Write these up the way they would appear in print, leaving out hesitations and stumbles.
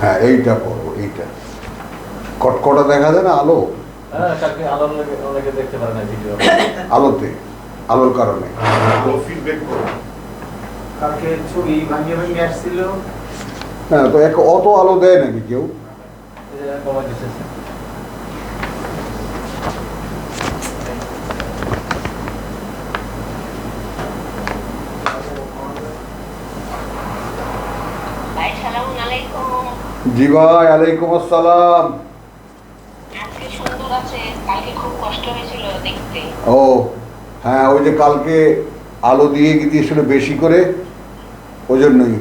হ্যাঁ, এইটা পড়ো, এইটা কটকটা দেখা যায় না আলো, কালকে আলোকে দেখতে পারে না ভিডিও, আলোতে, আলোর কারণে ফিডব্যাক করো। কালকে ছবি ভাঙিয়ে ভাঙিয়ে আসছিল। হ্যাঁ, তো অত আলো দেয় নাকি কেউ? কমাই দিচ্ছে। জি ভাই, আলাইকুম আসসালাম। ও হ্যাঁ, ওই যে কালকে আলো দিয়ে দিয়েছিল বেশি করে, ওই জন্যই।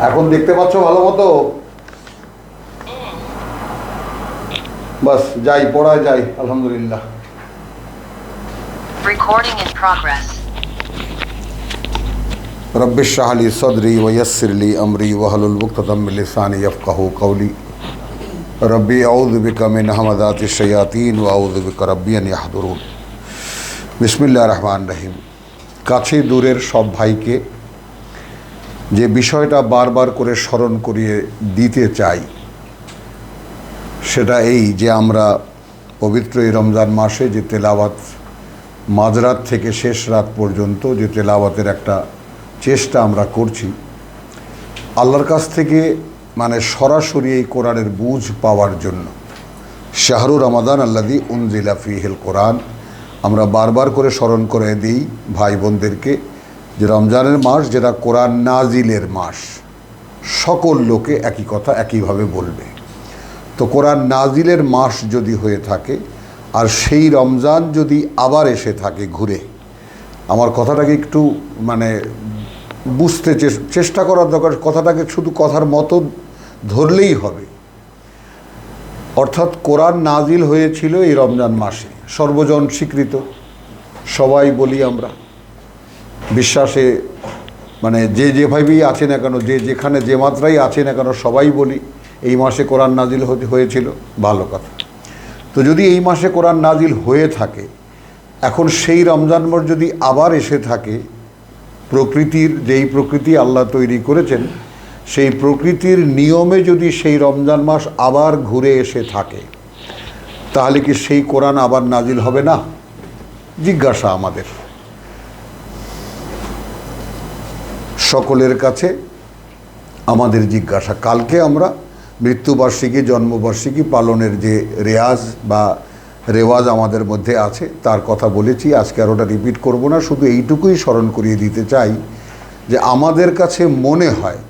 এখন দেখতে পাচ্ছ ভালো মতো? বাস যাই, পড়ায় যাই, আলহামদুলিল্লাহ। Recording in progress. रब्बि इश्रह ली सदरी वयस्सिर ली अमरी वहलुल उक़दतम मिन लिसानी यफ़क़हू क़ौली रब्बी अऊज़ु बिका मिन हमज़ाति शयातीन व अऊज़ु बिका रब्बी अन याहदुरून। बिस्मिल्लाहिर रहमानिर रहीम। কাছে দূরের সব ভাইকে যে বিষয়টা বারবার করে স্মরণ করিয়ে দিতে চাই সেটা এই যে আমরা পবিত্র এই রমজান মাসে যে তেলাওয়াত মাঝরাত থেকে শেষ রাত পর্যন্ত যে তেলাওয়াতের একটা চেষ্টা আমরা করছি, আল্লাহর কাছ থেকে মানে সরাসরি এই কোরআনের বুঝ পাওয়ার জন্য। শাহরু রমাদান আল্লাযী উনজিলা ফীহিল কোরআন, আমরা বারবার করে স্মরণ করে দিই ভাই বোনদেরকে যে রমজানের মাস যেটা কোরআন নাজিলের মাস। সকল লোকে একই কথা একইভাবে বলবে। তো কোরআন নাজিলের মাস যদি হয়ে থাকে আর সেই রমজান যদি আবার এসে থাকে ঘুরে, আমার কথাটাকে একটু মানে বুঝতে চেষ্টা করার দরকার। কথাটাকে শুধু কথার মতো ধরলেই হবে। অর্থাৎ কোরআন নাজিল হয়েছিল এই রমজান মাসে, সর্বজন স্বীকৃত, সবাই বলি আমরা, বিশ্বাসে মানে যে যেভাবেই আছে না কেন, যে যেখানে যে মাত্রাই আছে না কেন, সবাই বলি এই মাসে কোরআন নাজিল হয়েছিল, ভালো কথা। তো যদি এই মাসে কোরআন নাজিল হয়ে থাকে, এখন সেই রমজান মাস যদি আবার এসে থাকে, প্রকৃতির যেই প্রকৃতি আল্লাহ তৈরি করেছেন সেই প্রকৃতির নিয়মে যদি সেই রমজান মাস আবার ঘুরে এসে থাকে, তাহলে কি সেই কোরআন আবার নাজিল হবে না? জিজ্ঞাসা আমাদের সকলের কাছে, আমাদের জিজ্ঞাসা। কালকে আমরা মৃত্যুবার্ষিকী জন্মবার্ষিকী পালনের যে রেওয়াজ আমাদের মধ্যে আছে তার কথা বলেছি। আজকে আর ওটা রিপিট করব না, শুধু এইটুকুই স্মরণ করিয়ে দিতে চাই যে আমাদের কাছে মনে হয়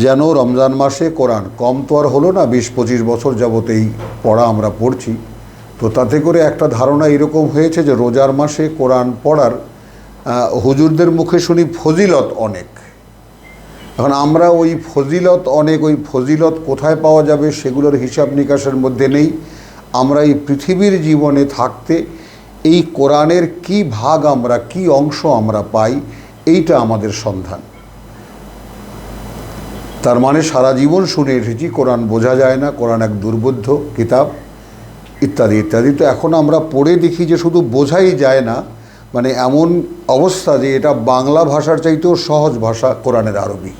যেন রমজান মাসে কোরআন কম তো আর হলো না, 20-25 বছর যাবত এই পড়া আমরা পড়ছি। তো তাতে করে একটা ধারণা এরকম হয়েছে যে রোজার মাসে কোরআন পড়ার হুজুরদের মুখে শুনি ফজিলত অনেক। এখন আমরা ওই ফজিলত অনেক, ওই ফজিলত কোথায় পাওয়া যাবে সেগুলোর হিসাব নিকাশের মধ্যে নেই। আমরা এই পৃথিবীর জীবনে থাকতে এই কোরআনের কি ভাগ আমরা, কি অংশ আমরা পাই, এইটা আমাদের সন্ধান। তার মানে সারা জীবন শুনে এসেছি কোরআন বোঝা যায় না, কোরআন এক দুর্বোধ্য কিতাব, ইত্যাদি ইত্যাদি। তো এখন আমরা পড়ে দেখি যে শুধু বোঝাই যায় না, মানে এমন অবস্থা যে এটা বাংলা ভাষার চাইতেও সহজ ভাষা কোরআনের আরবি।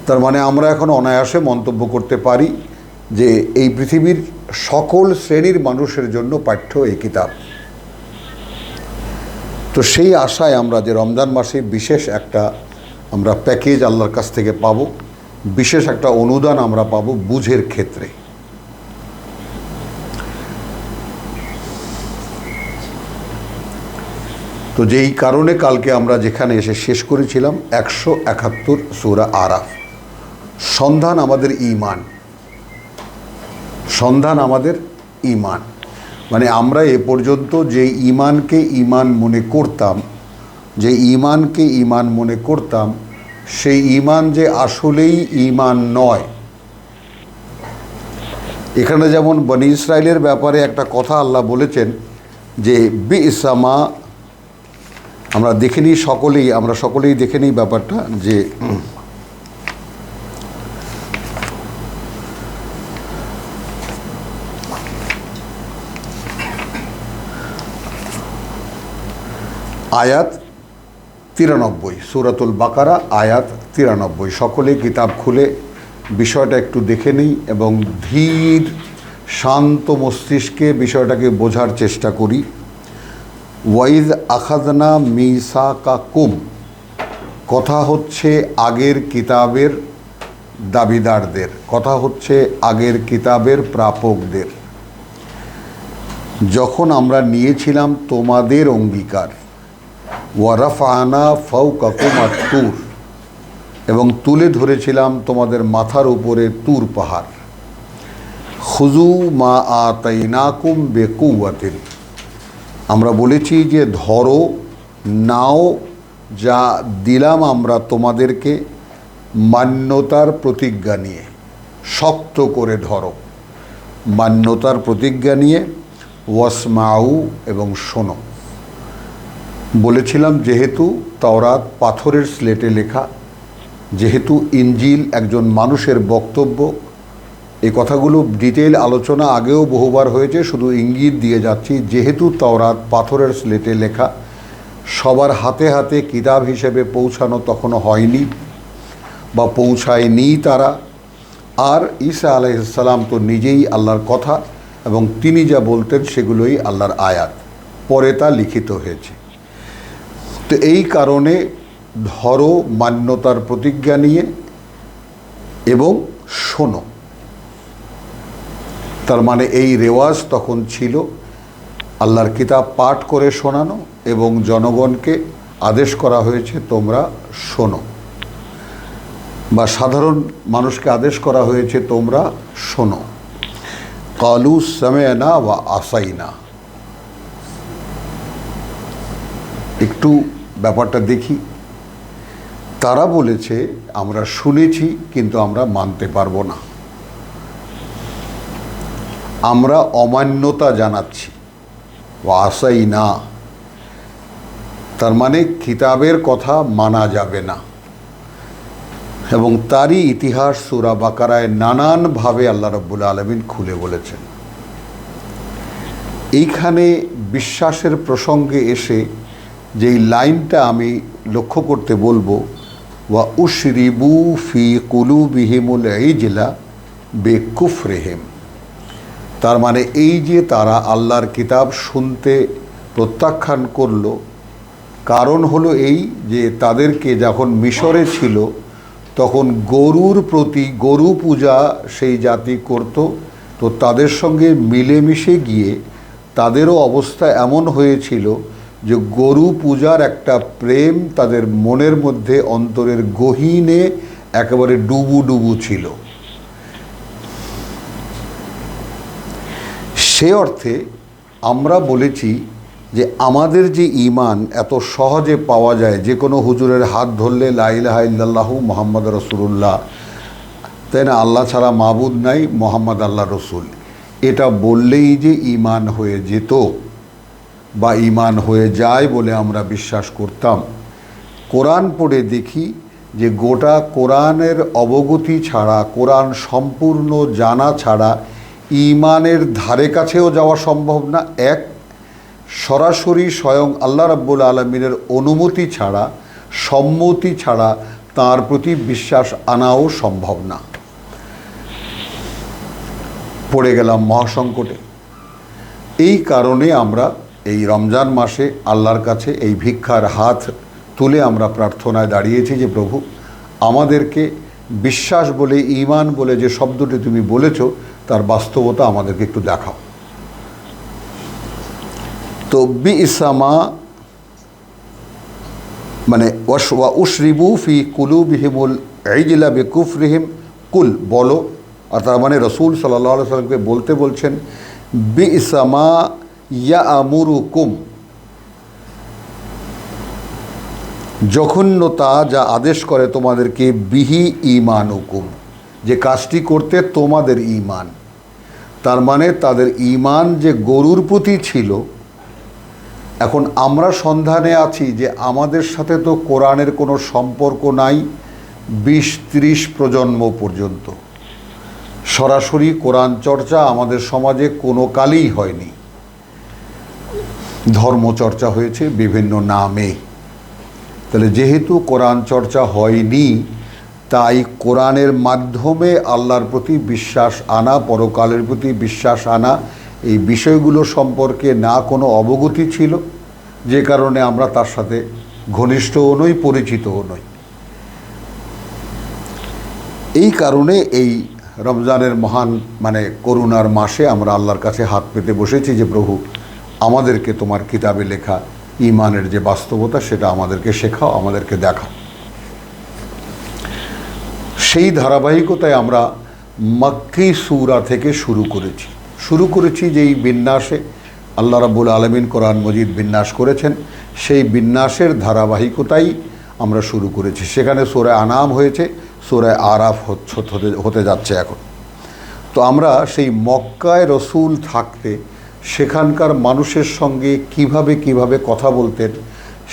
তার মানে আমরা এখন অনায়াসে মন্তব্য করতে পারি যে এই পৃথিবীর সকল শ্রেণীর মানুষের জন্য পাঠ্য এই কিতাব। তো সেই আশায় আমরা যে রমজান মাসে বিশেষ একটা আমরা প্যাকেজ আল্লাহর কাছ থেকে পাবো, বিশেষ একটা অনুদান আমরা পাবো বুঝের ক্ষেত্রে। তো যেই কারণে কালকে আমরা যেখানে এসে শেষ করেছিলাম 171 সূরা আরাফ। সন্ধান আমাদের ঈমান, সন্ধান আমাদের ঈমান। মানে আমরা এ পর্যন্ত যে ঈমানকে ঈমান মনে করতাম, যে ঈমানকে ঈমান মনে করতাম, সেই ঈমান যে আসলেই ঈমান নয়। এখানে যেমন বনি ইসরাইলের ব্যাপারে একটা কথা আল্লাহ বলেছেন যে বিইসামা, আমরা দেখে নিই সকলেই, আমরা সকলেই দেখে নিই ব্যাপারটা যে আয়াত 93, সূরাতুল বাকারা আয়াত 93। সকলে কিতাব খুলে বিষয়টা একটু দেখে নিই এবং ধীর শান্ত মস্তিষ্কে বিষয়টাকে বোঝার চেষ্টা করি। ওয়াইদ আখাযনা মিসাকাকুম, কথা হচ্ছে আগের কিতাবের দাবিদারদের, কথা হচ্ছে আগের কিতাবের প্রাপকদের। যখন আমরা নিয়েছিলাম তোমাদের অঙ্গীকার, ওয়ারাফানা ফাওকাকুম আত-তুর, এবং তুলে ধরেছিলাম তোমাদের মাথার উপরে তুর পাহাড়। খুযু মা আতাইনাকুম বিকুওয়াতিন, আমরা বলেছি যে ধরো, নাও যা দিলাম আমরা তোমাদেরকে মান্যতার প্রতিজ্ঞা নিয়ে, শক্ত করে ধরো, মান্যতার প্রতিজ্ঞা নিয়ে। ওয়াসমাউ, এবং শোনো। বলেছিলাম যেহেতু তাওরাত পাথরের স্লেটে লেখা, যেহেতু ইনজিল একজন মানুষের বক্তব্য, এই কথাগুলো ডিটেল আলোচনা আগেও বহুবার হয়েছে, শুধু ইঙ্গিত দিয়ে যাচ্ছি। যেহেতু তাওরাত পাথরের স্লেটে লেখা, সবার হাতে হাতে কিতাব হিসেবে পৌঁছানো তখনও হয়নি বা পৌঁছায়নি তারা। আর ঈসা আলাইহিস সালাম তো নিজেই আল্লাহর কথা, এবং তিনি যা বলতেন সেগুলোই আল্লাহর আয়াত, পরে তা লিখিত হয়েছে। তো এই কারণে ধরো মান্যতার প্রতিজ্ঞা নিয়ে, এবং শোনো। তার মানে এই রেওয়াজ তখন ছিল আল্লাহর কিতাব পাঠ করে শোনানো, এবং জনগণকে আদেশ করা হয়েছে তোমরা শোনো, বা সাধারণ মানুষকে আদেশ করা হয়েছে তোমরা শোনো। কালু সামি'না ওয়া আসাইনা। একটু ব্যাপারটা দেখি। তারা বলেছে আমরা শুনেছি কিন্তু আমরা মানতে পারবো না, আমরা অমান্যতা জানাচ্ছি। ওয়া আসাইনা, তার মানে কিতাবের কথা মানা যাবে না। এবং তারই ইতিহাস সূরা বাকারায় নানানভাবে আল্লাহ রাব্বুল আলামিন খুলে বলেছেন। এইখানে বিশ্বাসের প্রসঙ্গে এসে যেই লাইনটা আমি লক্ষ্য করতে বলবো, ওয়া উশরিবু ফি কুলুবিহিমুল ইজলা বিকুফরিহিম, তার মানে এই যে তারা আল্লাহর কিতাব শুনতে প্রত্যাখ্যান করলো, কারণ হলো এই যে তাদেরকে যখন মিশরে ছিল তখন গরুর প্রতি, গরু পূজা সেই জাতি করত। তো তাদের সঙ্গে মিলেমিশে গিয়ে তাদেরও অবস্থা এমন হয়েছিল যে গরু পূজার একটা প্রেম তাদের মনের মধ্যে, অন্তরের গহীনে একেবারে ডুবু ডুবু ছিল। সে অর্থে আমরা বলেছি যে আমাদের যে ঈমান এত সহজে পাওয়া যায়, যে কোনো হুজুরের হাত ধরলে লা ইলাহা ইল্লাল্লাহু মুহাম্মদ রাসূলুল্লাহ, তাই না, আল্লাহ ছাড়া মাবুদ নাই, মুহাম্মদ আল্লাহ রসুল, এটা বললেই যে ঈমান হয়ে যেত বা ঈমান হয়ে যায় বলে আমরা বিশ্বাস করতাম। কোরআন পড়ে দেখি যে গোটা কোরআনের অবগতি ছাড়া, কোরআন সম্পূর্ণ জানা ছাড়া ঈমানের ধারে কাছেও যাওয়া সম্ভব না। এক, সরাসরি স্বয়ং আল্লাহ রাব্বুল আলামিনের অনুমতি ছাড়া, সম্মতি ছাড়া তার প্রতি বিশ্বাস আনাও সম্ভব না। পড়ে গেলাম মহাসংকটে। এই কারণে আমরা এই রমজান মাসে আল্লাহর কাছে এই ভিক্ষার হাত তুলে আমরা প্রার্থনায় দাঁড়িয়েছি যে প্রভু, আমাদেরকে বিশ্বাস বলে, ঈমান বলে যে শব্দটি তুমি বলেছ, তার বাস্তবতা আমাদেরকে একটু দেখাও। তো বিইসামা মানে ওয়া উশরিবু ফি কুলুবিহিমুল ইজলা বিকুফরিহিম, কুল বলো, আর তার মানে রসুল সাল্লাল্লাহু আলাইহি সাল্লামকে বলতে বলছেন বিইসামা ইয়ামুরুকুম, জঘন্যতা যা আদেশ করে তোমাদেরকে, বিহি ঈমানুকুম, যে কাজটি করতে তোমাদের ঈমান। তার মানে তাদের ঈমান যে গরুর প্রতি ছিল, এখন আমরা সন্ধানে আছি যে আমাদের সাথে তো কোরআনের কোনো সম্পর্ক নাই 20-30 প্রজন্ম পর্যন্ত। সরাসরি কোরআন চর্চা আমাদের সমাজে কোনো কালেই হয়নি। ধর্মচর্চা হয়েছে বিভিন্ন নামে। তাহলে যেহেতু কোরআন চর্চা হয়নি, তাই কোরআনের মাধ্যমে আল্লাহর প্রতি বিশ্বাস আনা, পরকালের প্রতি বিশ্বাস আনা, এই বিষয়গুলো সম্পর্কে না কোনো অবগতি ছিল, যে কারণে আমরা তার সাথে ঘনিষ্ঠও নই, পরিচিতও নই। এই কারণে এই রমজানের মহান করুণার মাসে আমরা আল্লাহর কাছে হাত পেতে বসেছি যে প্রভু, আমাদেরকে তোমার কিতাবে লেখা ঈমানের যে বাস্তবতা সেটা আমাদেরকে শেখাও, আমাদেরকে দেখাও। সেই ধারাবাহিকতায় আমরা মক্কি সূরা থেকে শুরু করেছি যে এই বিন্যাসে আল্লাহ রাব্বুল আলামিন কোরআন মজিদ বিন্যাস করেছেন, সেই বিন্যাসের ধারাবাহিকতাই আমরা শুরু করেছি। সেখানে সূরা আনাম হয়েছে, সূরা আরাফ হতে যাচ্ছে এখন। তো আমরা সেই মক্কায় রসুল থাকতে সেখানকার মানুষের সঙ্গে কিভাবে কথা বলতেন,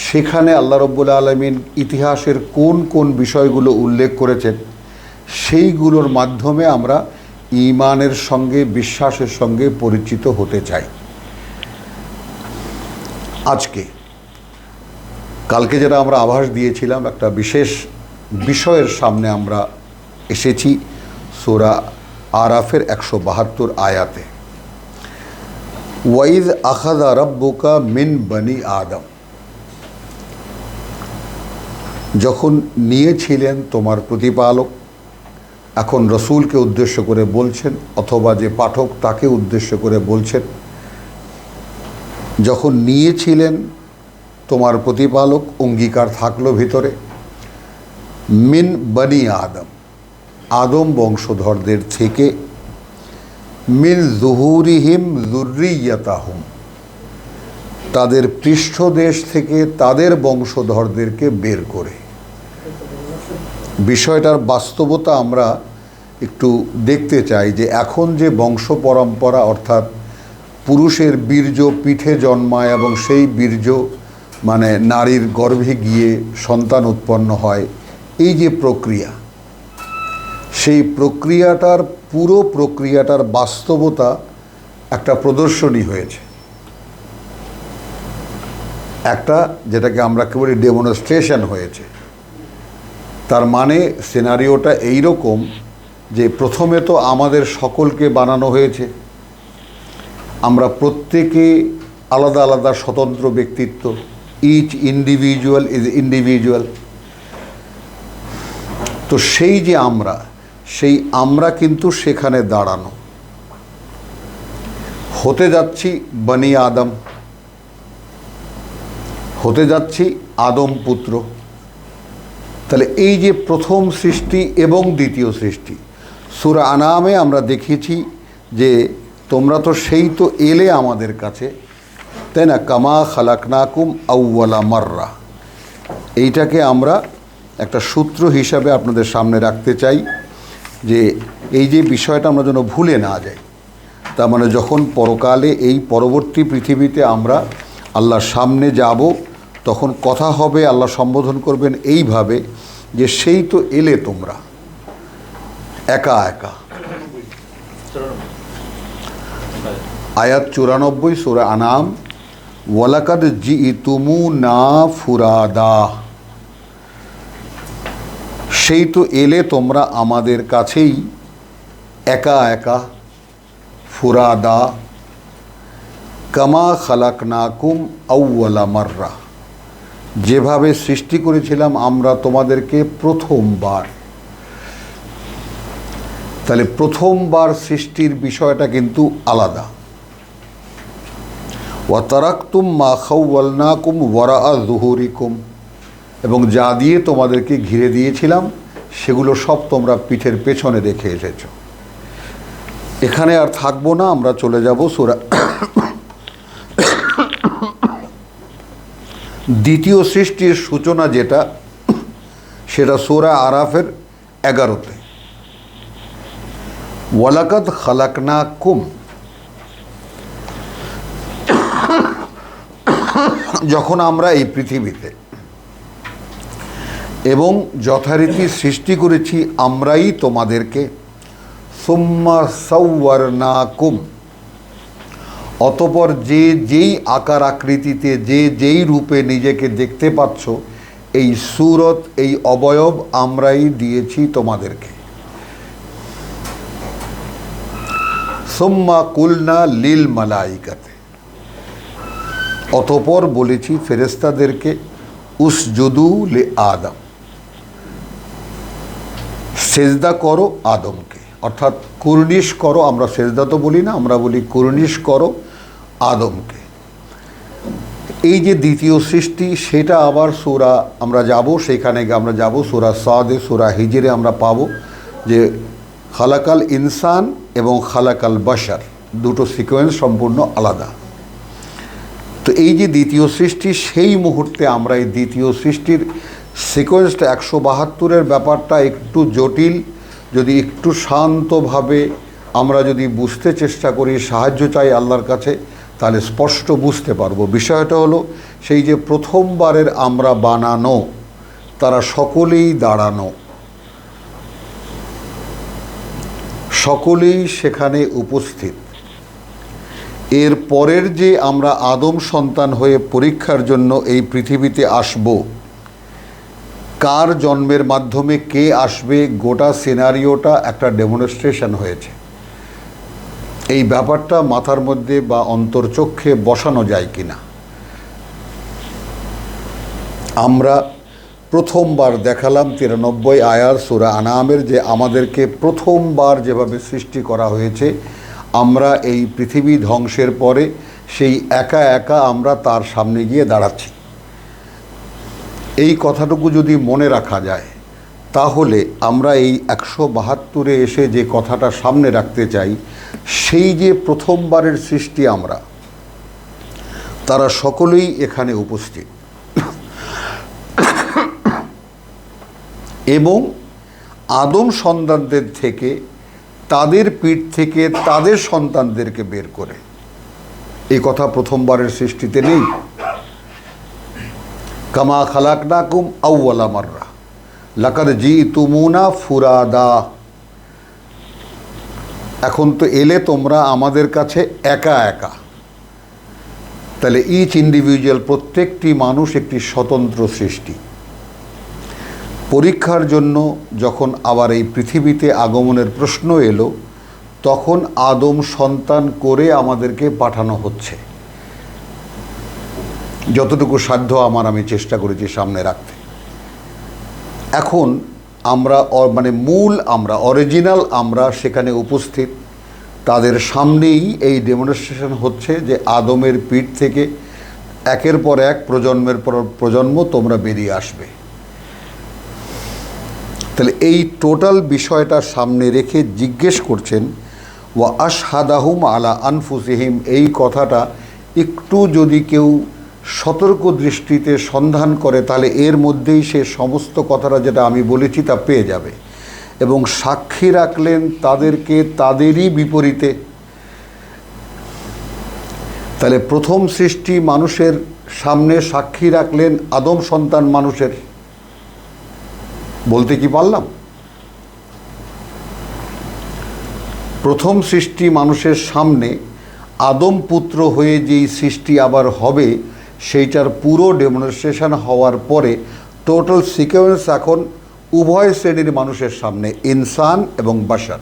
সেখানে আল্লাহ রাব্বুল আলামিন ইতিহাসের কোন কোন বিষয়গুলো উল্লেখ করেছেন, সেইগুলোর মাধ্যমে আমরা ঈমানের সঙ্গে, বিশ্বাসের সঙ্গে পরিচিত হতে চাই। কালকে যেটা আমরা আভাস দিয়েছিলাম, একটা বিশেষ বিষয়ের সামনে আমরা এসেছি সূরা আরাফের 172 আয়াতে। ওয়াইদ আখাযা রাব্বুকা মিন বনি আদম, যখন নিয়েছিলেন তোমার প্রতিপালক, এখন রসুলকে উদ্দেশ্য করে বলছেন, অথবা যে পাঠক তাকে উদ্দেশ্য করে বলছেন, যখন নিয়েছিলেন তোমার প্রতিপালক, অঙ্গীকার থাকলো ভিতরে, মিন বনি আদম, আদম বংশধরদের থেকে, মিন যুহুরিহিম যুররিয়াতাহুম, তাদের পৃষ্ঠদেশ থেকে তাদের বংশধরদেরকে বের করে। বিষয়টার বাস্তবতা আমরা একটু দেখতে চাই যে এখন যে বংশ পরম্পরা, অর্থাৎ পুরুষের বীর্য পিঠে জন্মায় এবং সেই বীর্য নারীর গর্ভে গিয়ে সন্তান উৎপন্ন হয়, এই যে প্রক্রিয়া, সেই পুরো প্রক্রিয়াটার বাস্তবতা একটা প্রদর্শনী হয়েছে, একটা যেটাকে আমরা কি বলি ডেমনস্ট্রেশন হয়েছে। তার মানে সিনারিওটা এইরকম যে প্রথমে তো আমাদের সকলকে বানানো হয়েছে, আমরা প্রত্যেকে আলাদা আলাদা স্বতন্ত্র ব্যক্তিত্ব, ইচ ইন্ডিভিজুয়াল ইজ ইন্ডিভিজুয়াল। তো সেই যে আমরা কিন্তু সেখানে দাঁড়ানো, হতে যাচ্ছি বনি আদম, হতে যাচ্ছি আদম পুত্র। তাহলে এই যে প্রথম সৃষ্টি এবং দ্বিতীয় সৃষ্টি, সূরা আনামে আমরা দেখিয়েছি যে তোমরা তো এলে আমাদের কাছে, তাই না, কামা খালাকনাকুম আউওয়ালা মাররা। এইটাকে আমরা একটা সূত্র হিসাবে আপনাদের সামনে রাখতে চাই যে এই যে বিষয়টা আমরা যেন ভুলে না যাই। তার মানে যখন পরকালে এই পরবর্তী পৃথিবীতে আমরা আল্লাহর সামনে যাব, তখন কথা হবে, আল্লাহ সম্বোধন করবেন এইভাবে যে সেই তো এলে তোমরা একা একা। আয়াত 94 সূরা আনাম, ওয়ালাকাদ জিইতুমুনা ফুরাদা, সেই তো এলে তোমরা আমাদের কাছেই একা একা, ফুরাদা, কামা খালাকনাকুম আউওয়ালা মাররা, যেভাবে সৃষ্টি করেছিলাম আমরা তোমাদেরকে প্রথমবার। তাহলে প্রথমবার সৃষ্টির বিষয়টা কিন্তু আলাদা। ওয়া তারাকতুম মা খাওয়ালনাকুম ওয়ারাআ যুহুরিকুম, এবং যা দিয়ে তোমাদেরকে ঘিরে দিয়েছিলাম সেগুলো সব তোমরা পিঠের পেছনে রেখে এসেছো। এখানে আর থাকবো না, আমরা চলে যাব সূরা দ্বিতীয় সৃষ্টির সূচনা যেটা, সেটা সূরা আরাফের 11-তে। ওয়ালাকাদ খালাকনাকুম, যখন আমরা এই পৃথিবীতে এবং যথারীতি সৃষ্টি করেছি আমরাই তোমাদেরকে, সুম্মা সাওয়ারনাকুম, অতঃপর যে যেই আকার আকৃতিতে যে যেই রূপে নিজেকে দেখতে পাচ্ছ, এই সূরত, এই অবয়ব আমরাই দিয়েছি তোমাদেরকে। সুম্মা কুলনা লিল মালাইকাতে, অতঃপর বলেছি ফেরেশতাদেরকে উসজুদু লি আদম, সেজদা করো আদমকে, অর্থাৎ কুর্নিশ করো। আমরা সেজদা তো বলি না, আমরা বলি কুর্নিশ করো আদমকে। এই যে দ্বিতীয় সৃষ্টি, সেটা আবার সূরা আমরা যাব, সেখানে আমরা যাব সূরা সাদে, সূরা হিজরে আমরা পাবো যে খালাকাল ইনসান এবং খালাকাল বাশার, দুটো সিকোয়েন্স সম্পূর্ণ আলাদা। তো এই যে দ্বিতীয় সৃষ্টি, সেই মুহূর্তে আমরা এই দ্বিতীয় সৃষ্টির সিকোয়েন্সটা 172-এর ব্যাপারটা একটু জটিল। যদি একটু শান্তভাবে আমরা যদি বুঝতে চেষ্টা করি, সাহায্য চাই আল্লাহর কাছে, তাহলে স্পষ্ট বুঝতে পারবো। বিষয়টা হলো সেই যে প্রথমবারের আমরা বানানো, তারা সকলেই দাঁড়ানো, সকলেই সেখানে উপস্থিত। এর পরের যে আমরা আদম সন্তান হয়ে পরীক্ষার জন্য এই পৃথিবীতে আসব, কার জন্মের মাধ্যমে কে আসবে, গোটা সিনারিওটা একটা ডেমনস্ট্রেশন হয়েছে। এই ব্যাপারটা মাথার মধ্যে বা অন্তর্চক্ষে বসানো যায় কিনা। আমরা প্রথমবার দেখালাম 93 আয়ার সূরা আনামের, যে আমাদেরকে প্রথমবার যেভাবে সৃষ্টি করা হয়েছে, আমরা এই পৃথিবী ধ্বংসের পরে সেই একা একা আমরা তার সামনে গিয়ে দাঁড়াচ্ছি। এই কথাটুকু যদি মনে রাখা যায়, তাহলে আমরা এই 172-এ এসে যে কথাটা সামনে রাখতে চাই, সেই যে প্রথমবারের সৃষ্টি আমরা, তারা সকলেই এখানে উপস্থিত এবং আদম সন্তানদের থেকে, তাদের পিঠ থেকে তাদের সন্তানদেরকে বের করে, এই কথা প্রথমবারের সৃষ্টিতে নেই। কামা খালাকনাকুম আউওয়ালা মাররা লাকাদ জিতুমুনা ফুরাদা, এখন তো এলে তোমরা আমাদের কাছে একা একা। তাহলে ইচ ইন্ডিভিজুয়াল, প্রত্যেকটি মানুষ একটি স্বতন্ত্র সৃষ্টি। পরীক্ষার জন্য যখন আবার এই পৃথিবীতে আগমনের প্রশ্ন এলো, তখন আদম সন্তান করে আমাদেরকে পাঠানো হচ্ছে। যতটুকু সাধ্য আমি চেষ্টা করেছি সামনে রাখতে। এখন আমরা মূল আমরা, অরিজিনাল আমরা সেখানে উপস্থিত। তাদের সামনেই এই ডেমনস্ট্রেশন হচ্ছে যে আদমের পিঠ থেকে একের পর এক, প্রজন্মের পর প্রজন্ম তোমরা বেরিয়ে আসবে। তাহলে এই টোটাল বিষয়টা সামনে রেখে জিজ্ঞেস করছেন ওয়া আশহাদাহুম আলা আনফুসিহিম, এই কথাটা একটু যদি কেউ সতর্ক দৃষ্টিতে সন্ধান করে, তাহলে এর মধ্যেই সে সমস্ত কথাটা যেটা আমি বলেছি তা পেয়ে যাবে। এবং সাক্ষী রাখলেন তাদেরকে তাদেরই বিপরীতে। তাহলে প্রথম সৃষ্টি মানুষের সামনে সাক্ষী রাখলেন আদম সন্তান মানুষের, বলতে কি পারলাম? প্রথম সৃষ্টি মানুষের সামনে আদম পুত্র হয়ে যেই সৃষ্টি আবার হবে, সেইটার পুরো ডেমনস্ট্রেশন হওয়ার পরে টোটাল সিকোয়েন্স এখন উভয় শ্রেণীর মানুষের সামনে, ইনসান এবং বাশার।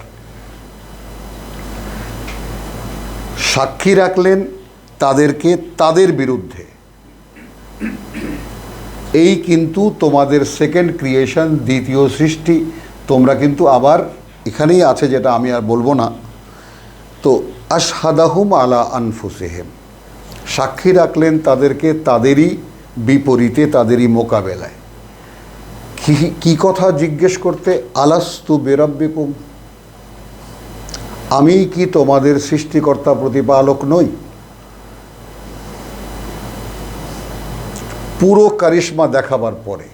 সাক্ষী রাখলেন তাদেরকে তাদের বিরুদ্ধে। এই কিন্তু তোমাদের সেকেন্ড ক্রিয়েশন, দ্বিতীয় সৃষ্টি। তোমরা কিন্তু আবার এখানেই আছে, যেটা আমি আর বলবো না। তো আশহাদাহুম আলা আনফুসিহিম, সাক্ষী রাখলেন তাদেরকে তাদেরই বিপরীতে, তাদেরই মোকাবেলায়। কি কথা জিজ্ঞেস করতে? আলাস্তু বিরাব্বিকুম, আমি কি তোমাদের সৃষ্টিকর্তা প্রতিপালক নই? পুরো কারিশমা দেখাবার পরে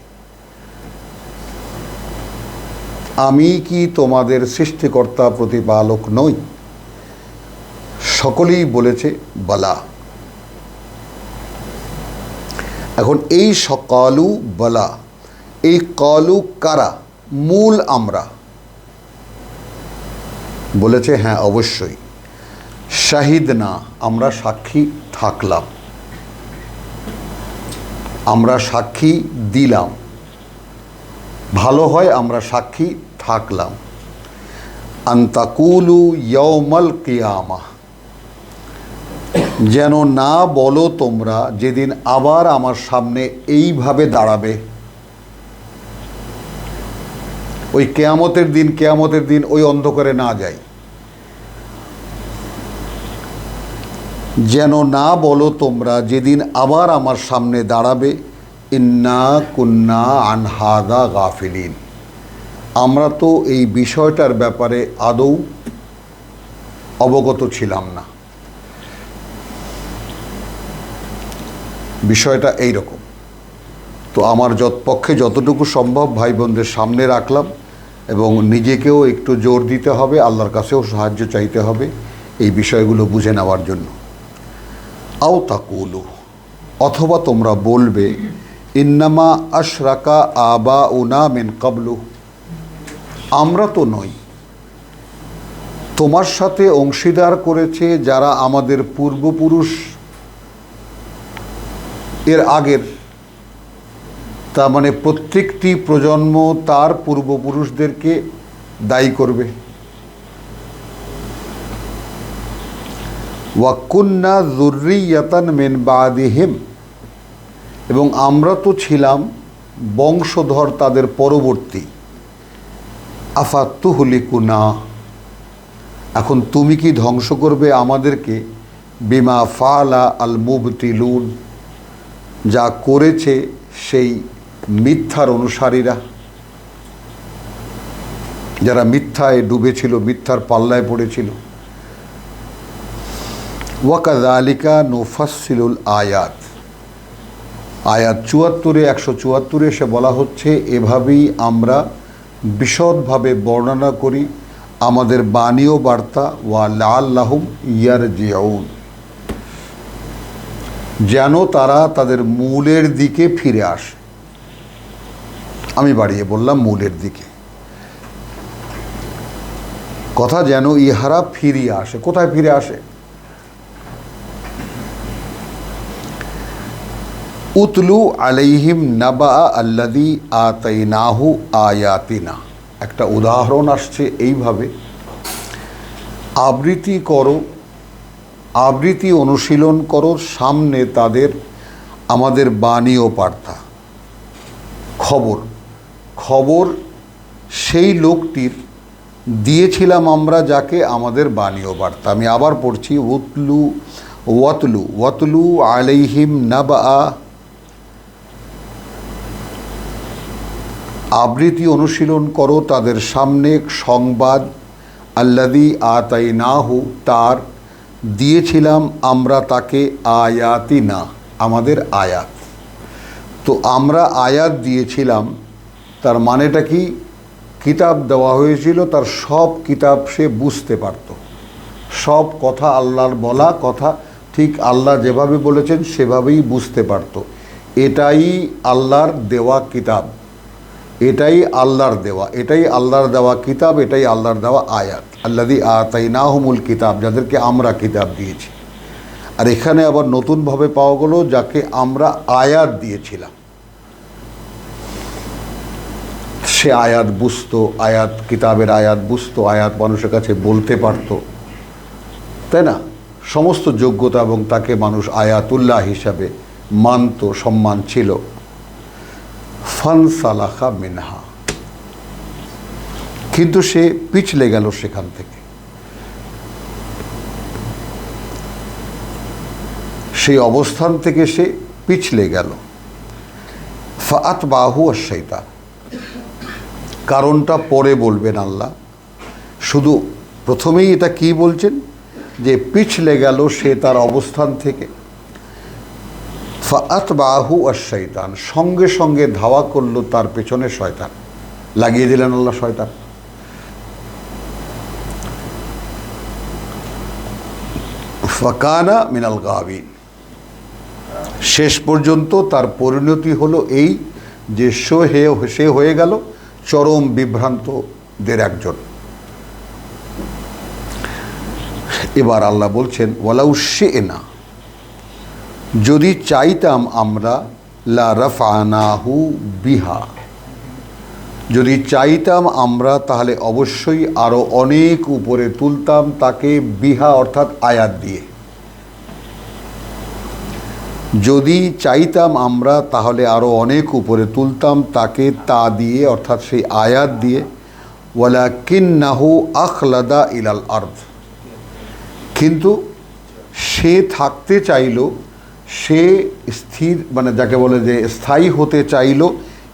আমি কি তোমাদের সৃষ্টিকর্তা প্রতিপালক নই? সকলেই বলেছে বালা। এখন এই সকালু বালা, এই কালু কারা? মূল আমরা। বলেছে হ্যাঁ অবশ্যই। শাহিদনা, আমরা সাক্ষী থাকলাম, আমরা সাক্ষী দিলাম, ভালো হয় আমরা সাক্ষী থাকলাম। আন্তাকুলু ইয়াউমাল কিয়ামা, যেন না বলো তোমরা যেদিন আবার আমার সামনে এইভাবে দাঁড়াবে। ওই কেয়ামতের দিন ওই অন্ধকারে না যাই। যেন না বলো তোমরা যেদিন আবার আমার সামনে দাঁড়াবে, ইন্না কুন্না আন হাযা গাফিলিন, আমরা তো এই বিষয়টার ব্যাপারে আদৌ অবগত ছিলাম না। বিষয়টা এই রকম। তো আমার পক্ষে যতটুকু সম্ভব ভাই বোনদের সামনে রাখলাম, এবং নিজেকেও একটু জোর দিতে হবে, আল্লাহর কাছেও সাহায্য চাইতে হবে এই বিষয়গুলো বুঝে নেওয়ার জন্য। আও তাকুলু, অথবা তোমরা বলবে, ইন্নামা আশরাকা আবাউনা মিন ক্বাবলু, আমরা তো নই, তোমার সাথে অংশীদার করেছে যারা আমাদের পূর্বপুরুষ এর আগের, তার মানে প্রত্যেকটি প্রজন্ম তার পূর্বপুরুষদেরকে দায়ী করবে। ওয়া কুন্না যুররিয়াতান মিন বাদিহিম, এবং আমরা তো ছিলাম বংশধর তাদের পরবর্তী। আফাতুহলিকুনা, এখন তুমি কি ধ্বংস করবে আমাদেরকে, বিমা ফালা আল মুবতিলুন, যা করেছে সেই মিথ্যার অনুসারীরা, যারা মিথ্যায় ডুবেছিল, মিথ্যার পাল্লায় পড়েছিল। ওয়াকাযালিকা নুফাসসিলুল আয়াত, আয়াত ৭৪ ১৭৪ এসে বলা হচ্ছে, এভাবেই আমরা বিশদভাবে বর্ণনা করি আমাদের বাণী ও বার্তা। ওয়া লাআল্লাহুম ইয়ারজিউন, যেন তারা তাদের মূলের দিকে ফিরে আসে। আমি বাড়িয়ে বললাম মূলের দিকে, কথা যেন ইহারা ফিরিয়ে আসে। কোথায় ফিরে আসে? উতলু আলাইহিম নাবা আল্লাযী আতাইনাহু আয়াতিনা, একটা উদাহরণ আসছে এইভাবে, আবৃত্তি করো, আবৃত্তি অনুশীলন করো সামনে তাদের আমাদের বাণী ও বার্তা। খবর সেই লোকটির দিয়েছিলাম আমরা যাকে আমাদের বাণী ও বার্তা। আমি আবার পড়ছি, ওয়াতলু আলাইহিম নাবা, আবৃত্তি অনুশীলন করো তাদের সামনে সংবাদ, আল্লাযী আতাইনাহু, তার দিয়েছিলাম আমরা তাকে, আয়াতিনা, আমাদের আয়াত। তো আমরা আয়াত দিয়েছিলাম, তার মানেটা কি? কিতাব দেওয়া হয়েছিল, তার সব কিতাব সে বুঝতে পারত, সব কথা আল্লাহর বলা কথা ঠিক আল্লাহ যেভাবে বলেছেন সেভাবেই বুঝতে পারত। এটাই আল্লাহর দেওয়া কিতাব, এটাই আল্লাহর দেওয়া, এটাই আল্লাহর দেওয়া কিতাব, এটাই আল্লাহর দেওয়া আয়াত। আল্লাযী আতাইনাহুমুল কিতাব, যাদেরকে আমরা কিতাব দিয়েছি। আর এখানে আবার নতুনভাবে পাওয়া গেল যাকে আমরা আয়াত দিয়েছিলাম, সে আয়াত বুঝতো, আয়াত কিতাবের আয়াত বুঝতো, আয়াত মানুষের কাছে বলতে পারত, তাই না? সমস্ত যোগ্যতা, এবং তাকে মানুষ আয়াতুল্লাহ হিসাবে মানত, সম্মান ছিল। ফানসালাখা মিনহা, কিন্তু সে পিছলে গেল সেখান থেকে, সেই অবস্থান থেকে সে পিছলে গেল। ফাআতবাহু আশ-শাইতান, কারণটা পরে বলবেন আল্লাহ, শুধু প্রথমেই এটা কি বলছেন যে পিছলে গেল সে তার অবস্থান থেকে। ফাআতবাহু আশ-শাইতান, সঙ্গে সঙ্গে ধাওয়া করলো তার পেছনে শয়তান, লাগিয়ে দিলেন আল্লাহ শয়তান। ফাকানা মিনাল গাবিন, শেষ পর্যন্ত তার পরিণতি হলো এই যে সে হয়ে গেল চরম বিভ্রান্তদের একজন। এবার আল্লাহ বলছেন ওয়ালাউ শি'না, যদি চাইতাম আমরা, লা রাফানাহু বিহা, যদি চাইতাম আমরা তাহলে অবশ্যই আরও অনেক উপরে তুলতাম তাকে, বিহা অর্থাৎ আয়াত দিয়ে। যদি চাইতাম আমরা তাহলে আরও অনেক উপরে তুলতাম তাকে তা দিয়ে অর্থাৎ সেই আয়াত দিয়ে। ওয়ালাকিন্নাহু আখলাদা ইলাল আরদ, কিন্তু সে থাকতে চাইল, সে স্থির মানে যাকে বলে যে স্থায়ী হতে চাইল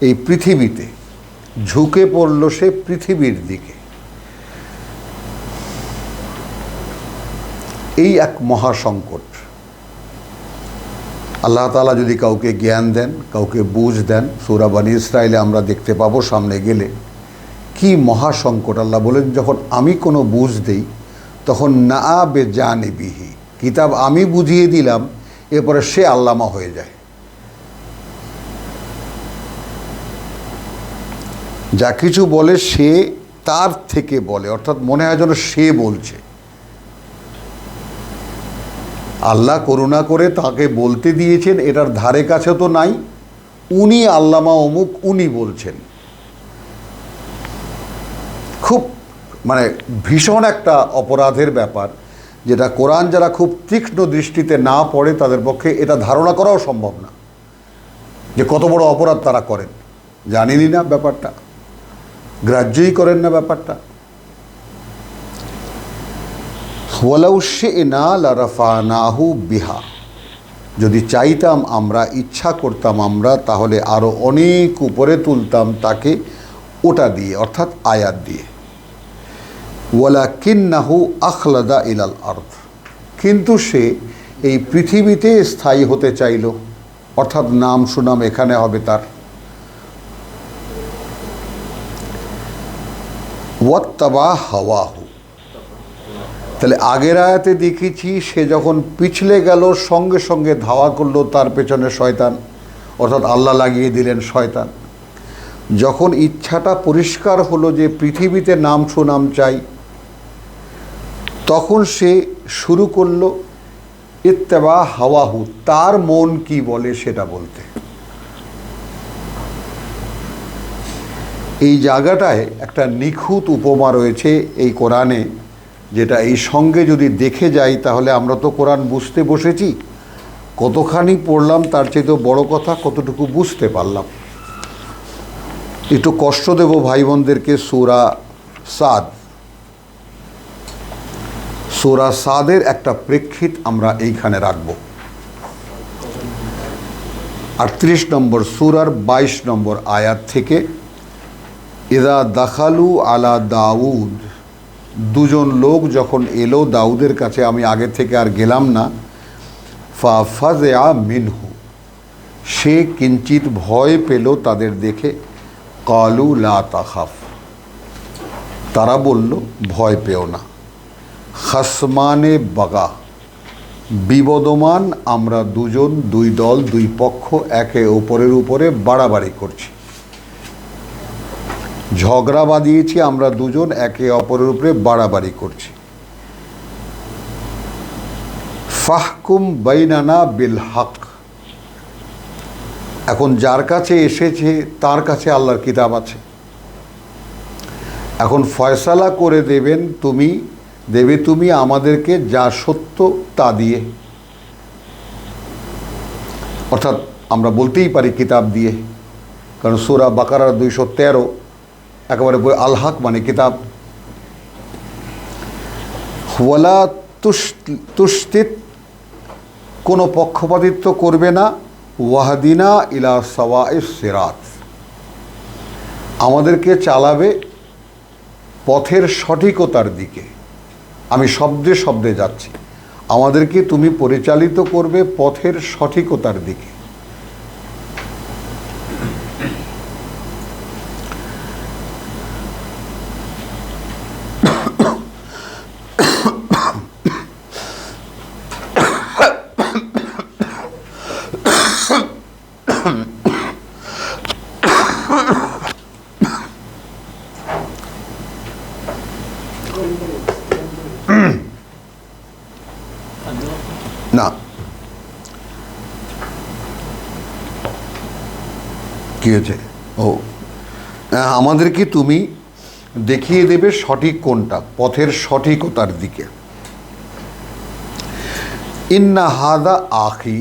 এই পৃথিবীতে, ঝুঁকে পড়ল সে পৃথিবীর দিকে। এই এক মহাসংকট। আল্লাহ তাআলা যদি কাউকে জ্ঞান দেন, কাউকে বুঝ দেন, সূরা বনী ইসরাঈলে আমরা দেখতে পাবো সামনে গেলে কি মহাসংকট। আল্লাহ বলেন যখন আমি কোনো বুঝ দেই তখন না বেজানিবিহি, কিতাব আমি বুঝিয়ে দিলাম, এরপরে সে আল্লামা হয়ে যায়। যা কিছু বলে সে তার থেকে বলে, অর্থাৎ মনে হয় যেন সে বলছে। আল্লাহ করুণা করে তাকে বলতে দিয়েছেন, এটার ধারে কাছে তো নাই, উনি আল্লামা অমুক উনি বলছেন। খুব মানে ভীষণ একটা অপরাধের ব্যাপার, যেটা কোরআন যারা খুব তীক্ষ্ণ দৃষ্টিতে না পড়ে তাদের পক্ষে এটা ধারণা করাও সম্ভব না যে কত বড় অপরাধ তারা করেন। জানেনই না ব্যাপারটা, গ্রাহ্যই করেন না ব্যাপারটা। ওয়ালাউ শি'না লারাফানাহু বিহা, যদি চাইতাম আমরা, ইচ্ছা করতাম আমরা, তাহলে আরও অনেক উপরে তুলতাম তাকে ওটা দিয়ে অর্থাৎ আয়াত দিয়ে। ওয়ালাকিন্নাহু আখলাদা ইলাল আরদ, কিন্তু সে এই পৃথিবীতে স্থায়ী হতে চাইল, অর্থাৎ নাম সুনাম এখানে হবে তার। ওয়াত্তাবা হাওয়াহু, তাহলে আগের আয়াতে দেখেছি সে যখন পিছলে গেল সঙ্গে সঙ্গে ধাওয়া করলো তার পেছনে শয়তান, অর্থাৎ আল্লাহ লাগিয়ে দিলেন শয়তান। যখন ইচ্ছাটা পরিষ্কার হলো যে পৃথিবীতে নাম সুনাম চাই, তখন সে শুরু করলো ইত্তেবা হাওয়াহু, তার মন কি বলে সেটা বলতে। এই জায়গাটায় একটা নিখুঁত উপমা রয়েছে এই কোরআনে, যেটা এই সঙ্গে যদি দেখে যাই তাহলে আমরা তো কোরআন বুঝতে বসেছি, কতখানি পড়লাম তার চেয়ে বড় কথা কতটুকু বুঝতে পারলাম। একটু কষ্ট দেব ভাই বোনদেরকে। সূরা সাদ, সূরা সাদের একটা প্রেক্ষিত আমরা এইখানে রাখব। 38 নম্বর সূরার 22 নম্বর আয়াত থেকে, ইদা দাখালু আলা দাউদ, দুজন লোক যখন এলো দাউদের কাছে, আমি আগে থেকে আর গেলাম না, ফাফাযা মিনহু, সে কিঞ্চিত ভয় পেল তাদের দেখে, কালু লা তাখাফ, তারা বলল ভয় পেও না, খাসমানে বাগা, বিবদমান আমরা দুজন, দুই দল, দুই পক্ষ একে অপরের উপরে বাড়াবাড়ি করছি, ঝগড়া বাঁধিয়েছি আমরা দুজন, একে অপরের উপরে বাড়াবাড়ি করছি। ফাহকুম বাইনানা বিল হক, এখন যার কাছে এসেছে তার কাছে আল্লাহর কিতাব আছে, এখন ফয়সালা করে দেবে তুমি আমাদেরকে যা সত্য তা দিয়ে, অর্থাৎ আমরা বলতেই পারি কিতাব দিয়ে, কারণ সূরা বাকারার 213 একেবারে আল হক মানে কিতাব। ওয়ালা তুশতিত, কোনো পক্ষপাতিত্ব করবে না, ওয়াহদিনা ইলা সাওয়াইস সিরাত, আমাদেরকে চালাবে পথের সঠিকতার দিকে। আমি শব্দে শব্দে যাচ্ছি, আমাদেরকে তুমি পরিচালিত করবে পথের সঠিকতার দিকে। কী হয়েছে? ও, আমাদেরকে তুমি দেখিয়ে দেবে সঠিক কোনটা, পথের সঠিকতার দিকে। ইন্না হাদা আখি,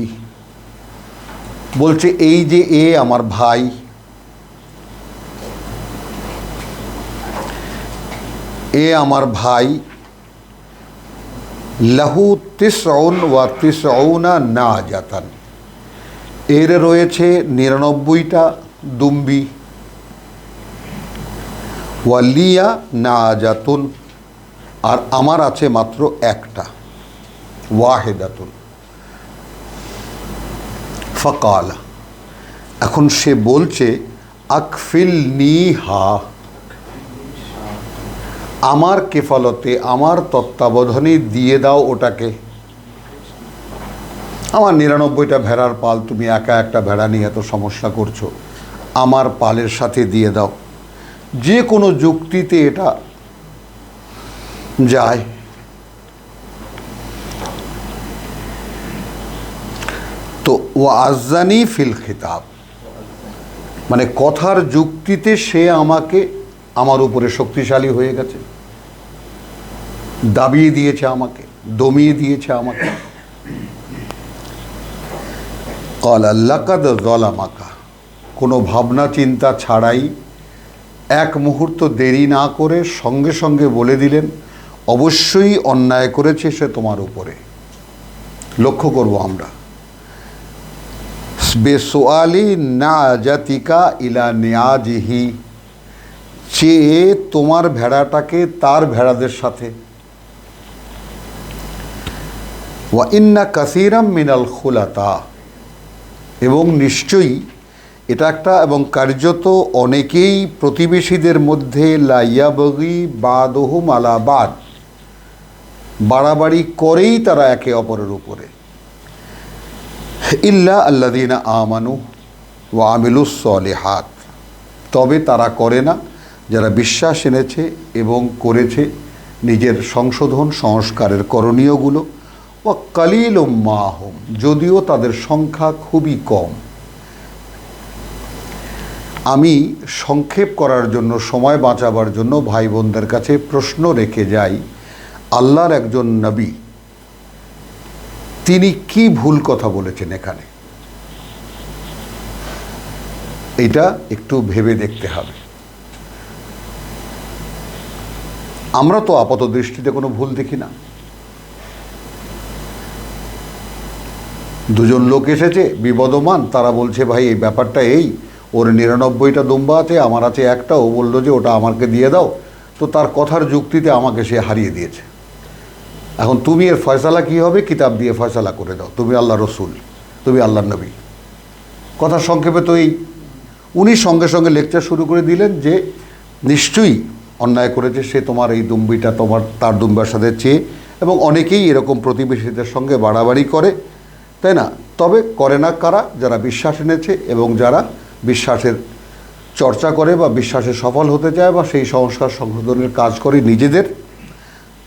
বলছে এই যে এ আমার ভাই, এ আমার ভাই, লাহু তিসউন ওয়া তিসউনা নাজাতান, এর রয়েছে 99টা দুম্বি, ওয়ালিয়া নাজাতুন, আর আমার আছে মাত্র একটা, ওয়াহেদাতুন। ফাকালা, এখন সে বলছে আকফিল নিহা, আমার কেফালতে, আমার তত্ত্বাবধানে দিয়ে দাও ওটাকে। আমার 99টা ভেড়ার পাল, তুমি একা একটা ভেড়া নিয়ে এত সমস্যা করছো, আমার পালের সাথে দিয়ে দাও। যে কোনো যুক্তিতে এটা যায়। তো ওয়াজ্জানি ফিল খিতাব, মানে কথার যুক্তিতে সে আমাকে, আমার উপরে শক্তিশালী হয়ে গেছে, দাবিয়ে দিয়েছে আমাকে, দমিয়ে দিয়েছে আমাকে। ক্বালা লাকাদ যালামাকা, কোনো ভাবনা চিন্তা ছাড়াই, এক মুহূর্ত দেরি না করে সঙ্গে সঙ্গে বলে দিলেন অবশ্যই অন্যায় করেছে সে তোমার উপরে। লক্ষ্য করব আমরা, বেসোয়ালি নাজাতিকা ইলা নিয়াজিহি, চেয়ে তোমার ভেড়াটাকে তার ভেড়াদের সাথে। ওয়া ইন্না কাসীরাম মিনাল খুলাতা, এবং নিশ্চয়ই এটা একটা, এবং কার্যত অনেকেই প্রতিবেশীদের মধ্যে লাইয়াবগি বাদহুম আলা বাদ, বাড়াবাড়ি করেই তারা একে অপরের উপরে। ইল্লা আল্লাযীনা আমানু ওয়া আমিলুস সলিহাত, তবে তারা করে না যারা বিশ্বাস এনেছে এবং করেছে নিজের সংশোধন সংস্কারের করণীয়গুলো। ওয়া কালিলুম মাহুম, যদিও তাদের সংখ্যা খুবই কম। আমি সংক্ষেপ করার জন্য, সময় বাঁচাবার জন্য ভাই বোনদের কাছে প্রশ্ন রেখে যাই, আল্লাহর একজন নবী তিনি কি ভুল কথা বলেছেন এখানে, এটা একটু ভেবে দেখতে হবে। আমরা তো আপাত দৃষ্টিতে কোনো ভুল দেখি না। দুজন লোক এসেছে বিবদমান, তারা বলছে ভাই এই ব্যাপারটা এই, ওর 99টা দুম্বা আছে, আমার আছে একটা, ও বললো যে ওটা আমাকে দিয়ে দাও। তো তার কথার যুক্তিতে আমাকে সে হারিয়ে দিয়েছে। এখন তুমি এর ফয়সালা কী হবে, কিতাব দিয়ে ফয়সালা করে দাও, তুমি আল্লাহ রসুল, তুমি আল্লাহ নবী। কথা সংক্ষেপে তো এই, উনি সঙ্গে সঙ্গে লেকচার শুরু করে দিলেন যে নিশ্চয়ই অন্যায় করেছে সে, তোমার এই দুম্বিটা তোমার তার দুম্বার সাথে চেয়ে, এবং অনেকেই এরকম প্রতিবেশীদের সঙ্গে বাড়াবাড়ি করে, তাই না? তবে করে না কারা? যারা বিশ্বাস এনেছে এবং যারা বিশ্বাসের চর্চা করে বা বিশ্বাসে সফল হতে চায় বা সেই সংস্কার সংশোধনের কাজ করে নিজেদের,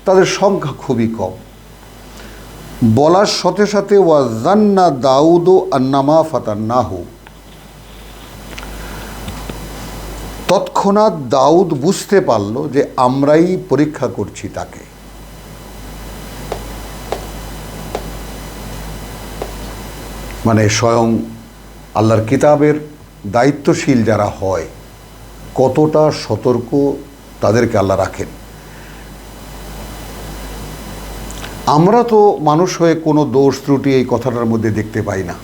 তাদের সংখ্যা খুবই কম। বলার সাথে সাথে ওয়াজান্না দাউদ আন্নামা ফাতান্নাহু, তৎক্ষণাৎ দাউদ বুঝতে পারল যে আমরাই পরীক্ষা করছি তাকে। মানে স্বয়ং আল্লাহর কিতাবের দায়িত্বশীল যারা হয়, কতটা সতর্ক তাদেরকে আল্লাহ রাখেন। আমরা তো মানুষ হয়ে কোনো দোষ ত্রুটি এই কথাটার মধ্যে দেখতে পাই না।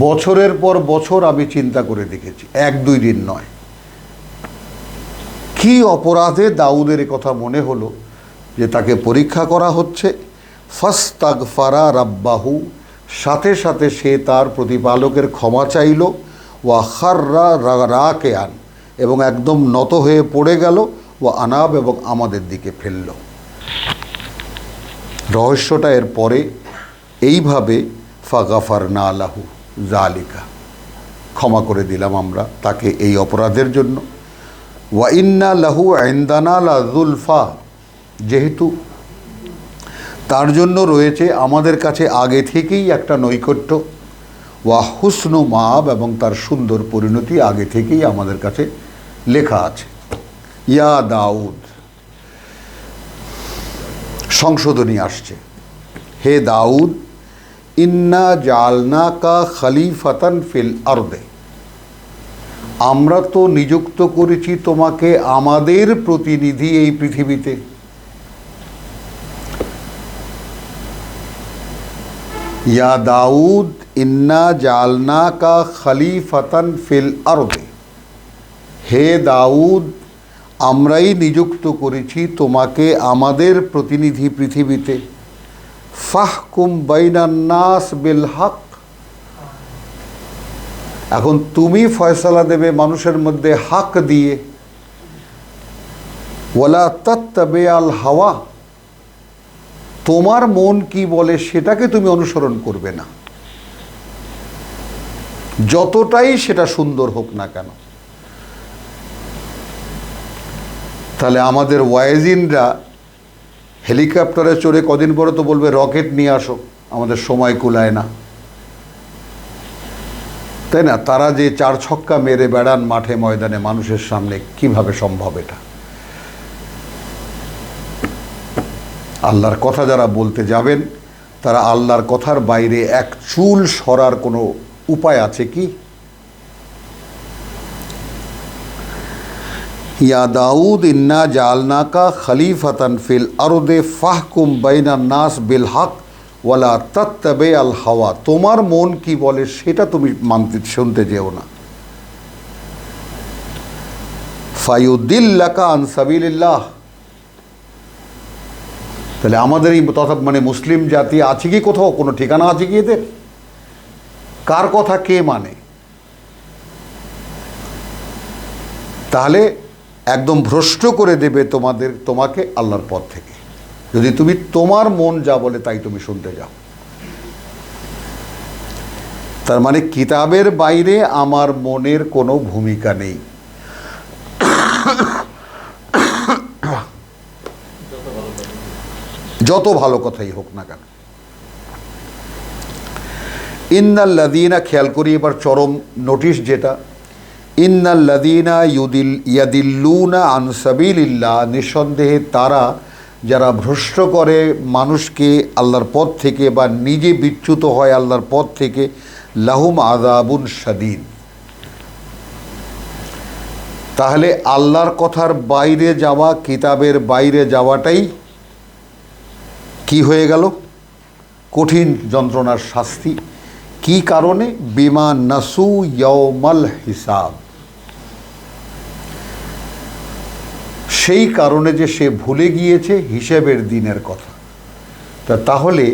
বছরের পর বছর আমি চিন্তা করে দেখেছি, 1-2 দিন নয়। কি অপরাধে দাউদের কথা মনে হলো যে তাকে পরীক্ষা করা হচ্ছে। ফাস্তাগফারা রাব্বাহু, সাথে সাথে সে তার প্রতিপালকের ক্ষমা চাইল। ওয়া খাররা রাকিয়ান, এবং একদম নত হয়ে পড়ে গেল। ওয়া আনাব, এবং আমাদের দিকে ফেলল। রহস্যটা এর পরে এইভাবে, ফাগাফারনা লাহু জালিকা, ক্ষমা করে দিলাম আমরা তাকে এই অপরাধের জন্য। ওয়া ইন্না লাহু ইনদানা লাযুলফা, যেহেতু তার জন্য রয়েছে আমাদের কাছে আগে থেকেই একটা নৈকট্য। ওয়া হুসনু মাব, এবং তার সুন্দর পরিণতি আগে থেকেই আমাদের কাছে লেখা আছে। ইয়া দাউদ, সংশোধনী আসছে, হে দাউদ, ইন্না জালনাকা খলিফাতান ফিল আরদে, আমরা তো নিযুক্ত করেছি তোমাকে আমাদের প্রতিনিধি এই পৃথিবীতে। ইয়া দাউদ ইন্না জালনাকা খলিফাতান ফিল আরদে, হে দাউদ, আমরাই নিযুক্ত করেছি তোমাকে আমাদের প্রতিনিধি পৃথিবীতে। ফাহকুম বাইনান নাস বিল হক, এখন তুমি ফয়সালা দেবে মানুষের মধ্যে হক দিয়ে। ওয়ালা তাত্তাবি আল হাওয়া, তোমার মন কি বলে সেটাকে তুমি অনুসরণ করবে না, যতটাই সেটা সুন্দর হোক না কেন। তাহলে আমাদের ওয়াইজিনরা হেলিকপ্টারে চড়ে কদিন পরে তো বলবে রকেট নিয়ে আসো, আমাদের সময় কুলায় না, তাই না? তারা যে 4 ছক্কা মেরে বেড়ান মাঠে ময়দানে মানুষের সামনে, কিভাবে সম্ভব এটা? আল্লাহর কথা যারা বলতে যাবেন, তারা আল্লাহর কথার বাইরে এক চুল সরার কোনো উপায় আছে কি? ইয়া দাউদ ইন্না জালনাকা খলিফাতান ফিল আরদে ফাহকুম বাইনান নাস বিল হক ওয়ালা তাত্তাবি আল হাওয়া, তোমার মন কি বলে সেটা তুমি মানতে শুনতে যেও না। ফায়ুদিল্লাকা আন সাবিলিল্লাহ, তাহলে আমাদের এই তথা মানে মুসলিম জাতি আছে কি কোথাও, কোনো ঠিকানা আছে কি এদের? কার কথা কে মানে? তাহলে একদম ভ্রষ্ট করে দেবে তোমাকে আল্লাহর পথ থেকে, যদি তুমি তোমার মন যা বলে তাই তুমি শুনতে যাও। তার মানে কিতাবের বাইরে আমার মনের কোনো ভূমিকা নেই। যত ভালো কথাই হোক না কেন। ইন্নাল্লাযীনা, খেয়াল করি এবার চরম নোটিশ যেটা, ইন্নাল্লাযীনা ইয়াদিল্লুনা আন সাবিলিল্লাহ, নিঃসন্দেহে তারা যারা ভ্রষ্ট করে মানুষকে আল্লাহর পথ থেকে বা নিজে বিচ্যুত হয় আল্লাহর পথ থেকে, লাহুম আযাবুন শাদীদ, তাহলে আল্লাহর কথার বাইরে যাওয়া, কিতাবের বাইরে যাওয়াটাই কি হয়ে গেল? কঠিন যন্ত্রণার শাস্তি। কি কারণে? বিমা নাসু ইয়াউমাল হিসাব, সেই কারণে যে সে ভুলে গিয়েছে হিসেবের দিনের কথা। তাহলে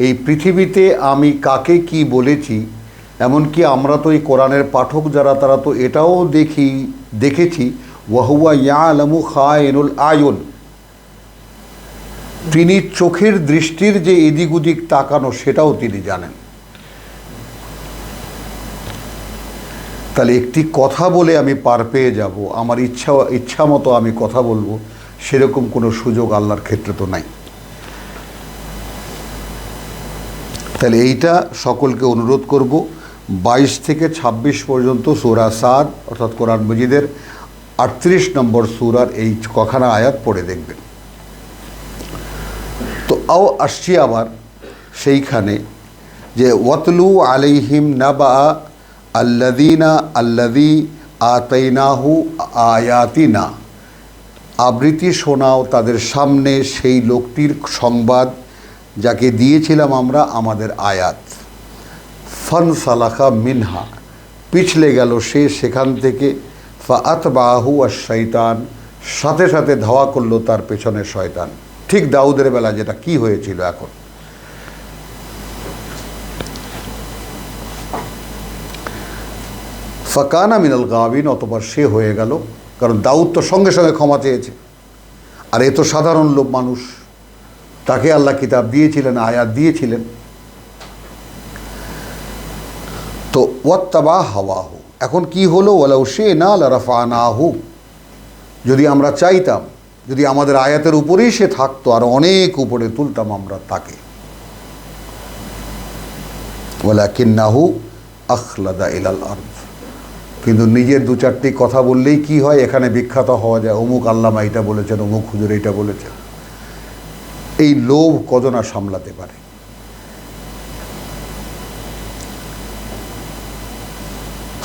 এই পৃথিবীতে আমি কাকে কি বলেছি, এমনকি আমরা তো এই কোরআনের পাঠক যারা, তারা তো এটাও দেখেছি, ওয়াহুয়া ইয়ালামু খায়িনুল আয়ুন, তিনি চোখের দৃষ্টির যে এদিক ওদিক তাকানো সেটাও তিনি জানেন। তাহলে একটি কথা বলে আমি পার পেয়ে যাব, আমার ইচ্ছা মতো আমি কথা বলবো, সেরকম কোনো সুযোগ আল্লাহর ক্ষেত্রে তো নাই। তাহলে এইটা সকলকে অনুরোধ করব, 22 থেকে 26 পর্যন্ত সূরা সাদ অর্থাৎ কোরআন মজিদের 38 নম্বর সূরার এই কখানা আয়াত পড়ে দেখবেন। তো আসছি আবার সেইখানে যে ওয়াতলু আলাইহিম নাবা আল্লাযী আতাইনাহু আয়াতিনা, আবৃত্তি শোনাও তাদের সামনে সেই লোকটির সংবাদ যাকে দিয়েছিলাম আমরা আমাদের আয়াত। ফানসালাখা মিনহা, পিছলে গেল সে সেখান থেকে। ফাআতবাহু আশ-শাইতান, সাথে সাথে ধাওয়া করলো তার পেছনে শয়তান। ঠিক দাউদের বেলা যেটা কি হয়েছিল এখন। ফাকানা মিনাল গাবিন, অতঃপর সে হয়ে গেল, কারণ দাউদ তো সঙ্গে সঙ্গে ক্ষমা চেয়েছে, আর এ তো সাধারণ লোক মানুষ, তাকে আল্লাহ কিতাব দিয়েছিলেন, আয়াত দিয়েছিলেন। তো ওয়াত্তাবা হাওয়াহু, এখন কি হলো? ওয়ালাউ শি'না লারাফা'নাহু, যদি আমরা চাইতাম, যদি আমাদের আয়াতের উপরেই সে থাকতো, আর অনেক উপরে তুলতাম আমরা তাকে। ওয়ালাকিন্নাহু আখলাদা ইলাল আরদ। কিন্তু নিজের দু চারটি কথা বললেই কি হয়, এখানে বিখ্যাত হওয়া যায়, অমুক আল্লামা এটা বলেছেন, অমুক হুজুর এটা বলেছেন। এই লোভ কজন আর সামলাতে পারে?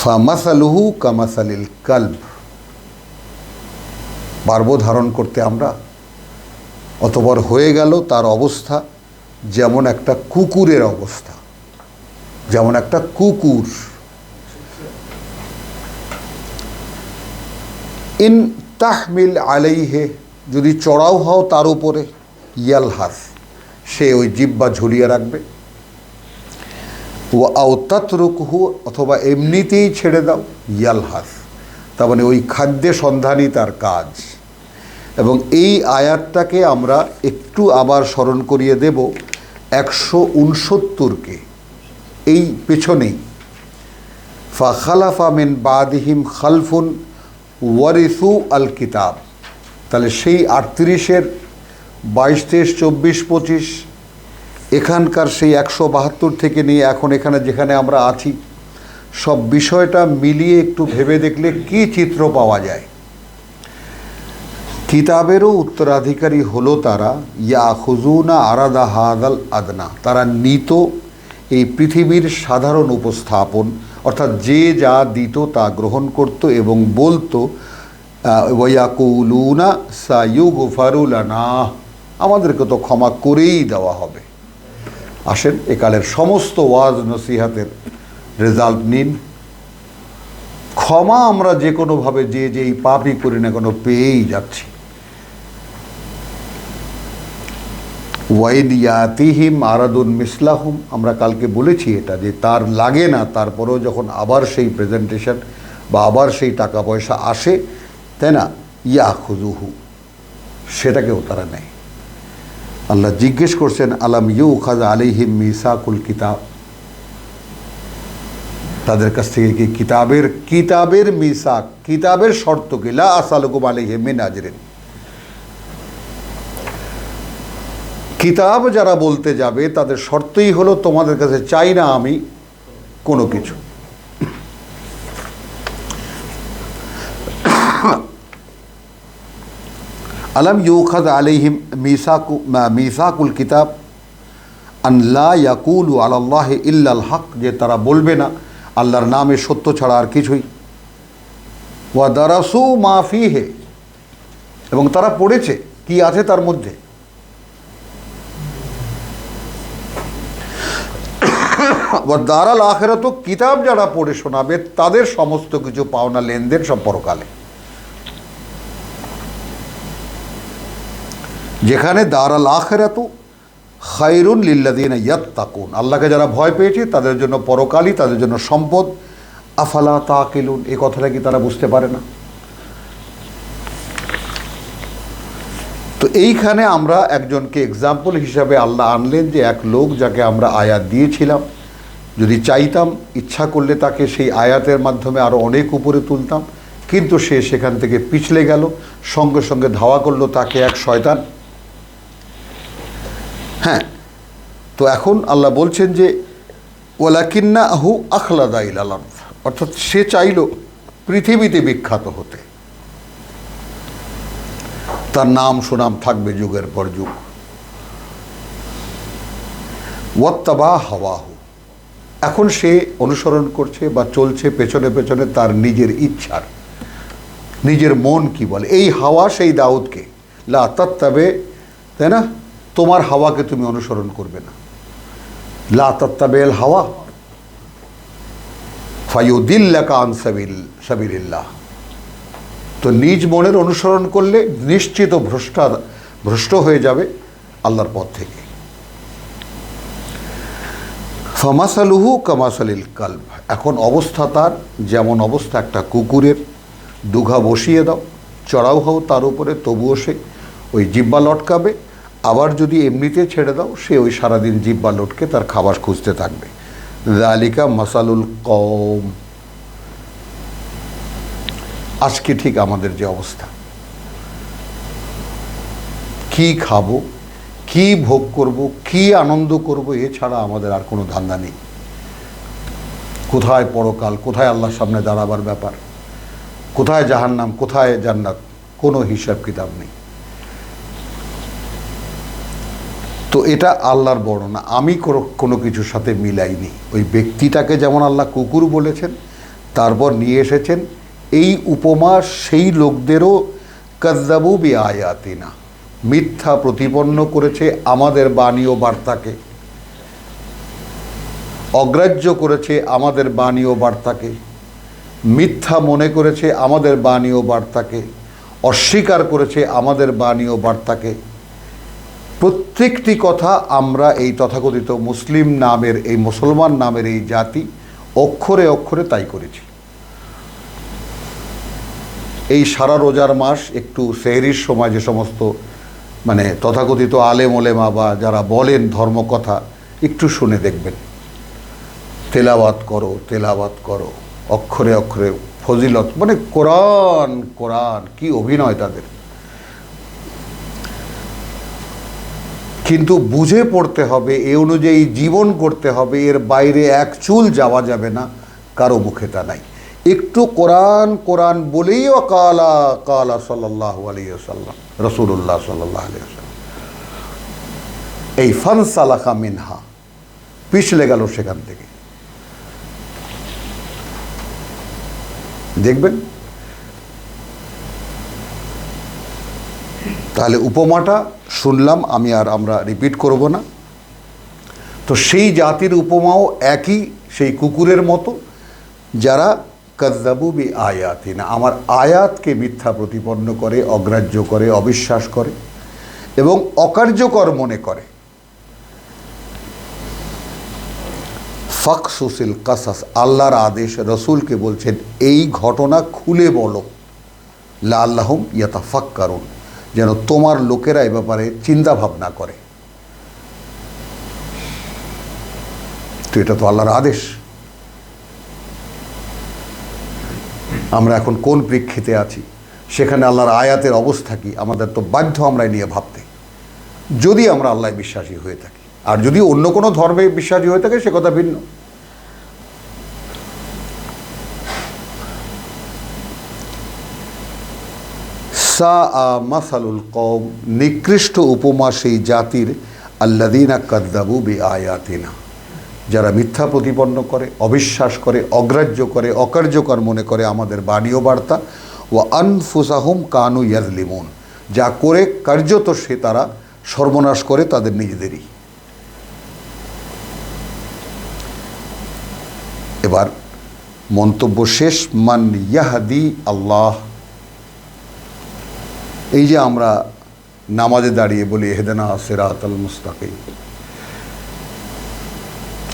ফামাসালুহু কামাসালিল কালব। পারবো ধারণ করতে আমরা? অতঃপর হয়ে গেল তার অবস্থা যেমন একটা কুকুরের অবস্থা, যেমন একটা কুকুর। ইন তাহমিল আলাইহে, যদি চড়াও হও তার উপরে, ইয়ালহাস, সে ওই জিহ্বা ঝুলিয়ে রাখবে। ও আওতাতরুকহু, অথবা এমনিতেই ছেড়ে দাও, ইয়ালহাস, তার মানে ওই খাদ্যে সন্ধানই তার কাজ। এবং এই আয়াতটাকে আমরা একটু আবার স্মরণ করিয়ে দেব 169কে, এই পেছনেই। ফাখালাফা মিন বাদিহিম খালফুন ওয়ারিসু আল কিতাব। তাহলে সেই 38-এর 22, 23, 24, 25, এখানকার সেই 172 থেকে নিয়ে এখন এখানে যেখানে আমরা আছি, সব বিষয়টা মিলিয়ে একটু ভেবে দেখলে কি চিত্র পাওয়া যায়। কিতাবেরও উত্তরাধিকারী হলো তারা, ইয়াখুজুনা আরাদা হাদাল আদনা, তারা নিত এই পৃথিবীর সাধারণ উপস্থাপন, অর্থাৎ যে যা দিত তা গ্রহণ করত এবং বলতো ওয়ায়াকুলুনা সায়ুগফারু লানা, আমাদেরকে তো ক্ষমা করেই দেওয়া হবে। আসেন একালের সমস্ত ওয়াজ নসিহাতের রেজাল্ট নিন। ক্ষমা আমরা যে কোনোভাবে যে যেই পাপই করি না কেন পেয়েই যাচ্ছি। ওয়াইদ ইয়াতিহিম আরাদুন মিসলাহুম, আমরা কালকে বলেছি এটা, যে তার লাগে না, তারপরেও যখন আবার সেই প্রেজেন্টেশন বা আবার সেই টাকা পয়সা আসে, তাই না, ইয়াখুজুহু, সেটাকেও তারা নেয়। আল্লাহ জিজ্ঞেস করছেন আলাম ইউখায আলাইহিম মিসাকুল কিতাব, তাদের কাছ থেকে কি কিতাবের মিসাক, কিতাবের শর্ত কি, লা আসালুকুম আলাইহি মিন আজরিন। কিতাব যারা বলতে যাবে তাদের শর্তই হলো তোমাদের কাছে চাই না আমি কোনো কিছু। আলাম ইউখায আলাইহিম মিসাকুল কিতাব আন লা ইয়াকুলু আলাল্লাহি ইল্লাল হক, যে তারা বলবে না আল্লাহর নামে সত্য ছাড়া আর কিছুই। ওয়া দারাসু মা ফিহে, এবং তারা পড়েছে কি আছে তার মধ্যে। ওয়া দারাল আখিরাত, কিতাব যারা পড়ে শোনাবে তাদের সমস্ত কিছু পাওনা লেনদেন সব পরকালে। যেখানে দারাল আখিরাতু খায়রুন লিল্লাযিনা ইয়াত্তাকুন, আল্লাহকে যারা ভয় পেয়েছে তাদের জন্য পরকালই তাদের জন্য সম্পদ। আফালা তাকিলুন, এই কথাটা কি তারা বুঝতে পারে না? তো এইখানে আমরা একজনকে এক্সাম্পল হিসাবে আল্লাহ আনলেন, যে এক লোক যাকে আমরা আয়াত দিয়েছিলাম, যদি চাইতাম ইচ্ছা করলে তাকে সেই আয়াতের মাধ্যমে আরও অনেক উপরে তুলতাম, কিন্তু সে সেখান থেকে পিছলে গেল, সঙ্গে সঙ্গে ধাওয়া করলো তাকে এক শয়তান। হ্যাঁ, তো এখন আল্লাহ বলছেন যে ওয়ালাকিন্নাহু আখলাদা ইলাল আরদ, অর্থাৎ সে চাইল পৃথিবীতে বিখ্যাত হতে, তার নাম সুনাম থাকবে যুগের পর যুগ। ওয়াত্তাবা হাওয়াহু, এখন সে অনুসরণ করছে বা চলছে পেছনে পেছনে তার নিজের ইচ্ছার, নিজের মন কি বলে। এই হাওয়া সেই দাউদকে, লা তাত্তাবে, তাই না, তোমার হাওয়াকে তুমি অনুসরণ করবে না। লা তাত্তাবেল হাওয়া ফায়ুদিল্লাকা আন সাবিলিল্লাহ, তো নিজ মনের অনুসরণ করলে নিশ্চিত ভ্রষ্ট হয়ে যাবে আল্লাহর পথ থেকে। ফামাসালুহু কামাসালিল কালব, এখন অবস্থা তার যেমন অবস্থা একটা কুকুরের। দুঘা বসিয়ে দাও, চড়াও হও তার উপরে, তবুও সে ওই জিহ্বা লটকাবে। আবার যদি এমনিতে ছেড়ে দাও, সে ওই সারাদিন জিহ্বা লটকে তার খাবার খুঁজতে থাকবে। যালিকা মাসালুল কওম, আজকে ঠিক আমাদের যে অবস্থা, কি খাবো, কি ভোগ করব, কি আনন্দ করব, এছাড়া আমাদের আর কোনো ধান্দা নেই। কোথায় পরকাল, কোথায় আল্লাহর সামনে দাঁড়াবার ব্যাপার, কোথায় জাহান্নাম, কোথায় জান্নাত, কোনো হিসাব কিতাব নেই। তো এটা আল্লাহর বর্ণনা, আমি কোনো কিছুর সাথে মিলাইনি। ওই ব্যক্তিটাকে যেমন আল্লাহ কুকুর বলেছেন, তারপর নিয়ে এসেছেন এই উপমা সেই লোকদেরও কাযযাবু বিআয়াতিনা, মিথ্যা প্রতিপন্ন করেছে আমাদের বাণী ও বার্তাকে, অগ্রাহ্য করেছে আমাদের বাণী ও বার্তাকে, মিথ্যা মনে করেছে আমাদের বাণী ও বার্তাকে, অস্বীকার করেছে আমাদের বাণী ও বার্তাকে। প্রত্যেকটি কথা আমরা এই তথাকথিত মুসলিম নামের, এই মুসলমান নামের এই জাতি অক্ষরে অক্ষরে তাই করেছি। এই সারা রোজার মাস একটু সেহরির সময় যে সমস্ত তথাকথিত আলেম ওলেমা বা যারা বলেন ধর্মকথা, একটু শুনে দেখবেন, তেলাওয়াত করো, তেলাওয়াত করো, অক্ষরে অক্ষরে ফজিলত, কোরআন কোরআন, কি অভিনয় তাদের। কিন্তু বুঝে পড়তে হবে, এ অনুযায়ী জীবন করতে হবে, এর বাইরে এক চুল যাওয়া যাবে না, কারো মুখে তা নাই। একটু কোরআন কোরআন বলেই কালা কালা সাল্লাল্লাহু আলাইহি ওয়াসাল্লাম, রাসূলুল্লাহ সাল্লাল্লাহু আলাইহি ওয়াসাল্লাম, এই ফানসালাখা মিনহা, পিছলে গেল সেখান থেকে। দেখবেন তাহলে উপমাটা শুনলাম আমি, আর আমরা রিপিট করব না। তো সেই জাতির উপমাও একই, সেই কুকুরের মতো, যারা কাযযাবু বিআয়াতিনা, আমার আয়াতকে মিথ্যা প্রতিপন্ন করে, অগ্রাহ্য করে, অবিশ্বাস করে এবং অকার্যকর মনে করে। ফাকসুসিল কাসাস, আল্লাহর আদেশ, রসুলকে বলছেন এই ঘটনা খুলে বলো, লাআল্লাহুম ইয়াতাফাক্কারুন, যেন তোমার লোকেরা এ ব্যাপারে চিন্তা ভাবনা করে। তো এটা তো আল্লাহর আদেশ। আমরা এখন কোন প্রেক্ষিতে আছি, সেখানে আল্লাহর আয়াতের অবস্থা কি, আমাদের তো বাধ্য আমরা নিয়ে ভাবতে, যদি আমরা আল্লাহ বিশ্বাসী হয়ে থাকি। আর যদি অন্য কোনো ধর্মে বিশ্বাসী হয়ে থাকে সে কথা ভিন্ন। মাসালুল কওম, নিকৃষ্ট উপমা সেই জাতির, আল্লাযীনা কাযযাবু বিআয়াতিনা, যারা মিথ্যা প্রতিপন্ন করে, অবিশ্বাস করে, অগ্রাহ্য করে, অকার্যকর মনে করে আমাদের বাণী ও বার্তা। ওয়া আনফুসাহুম কানু ইয়াযলিমুন, যা করে কার্যত সে তারা সর্বনাশ করে তাদের নিজেদেরই। এবার মন্তব্য শেষ। মান ইয়াহদি আল্লাহ, এই যে আমরা নামাজে দাঁড়িয়ে বলি ইহদিনা সিরাতাল মুস্তাকিম,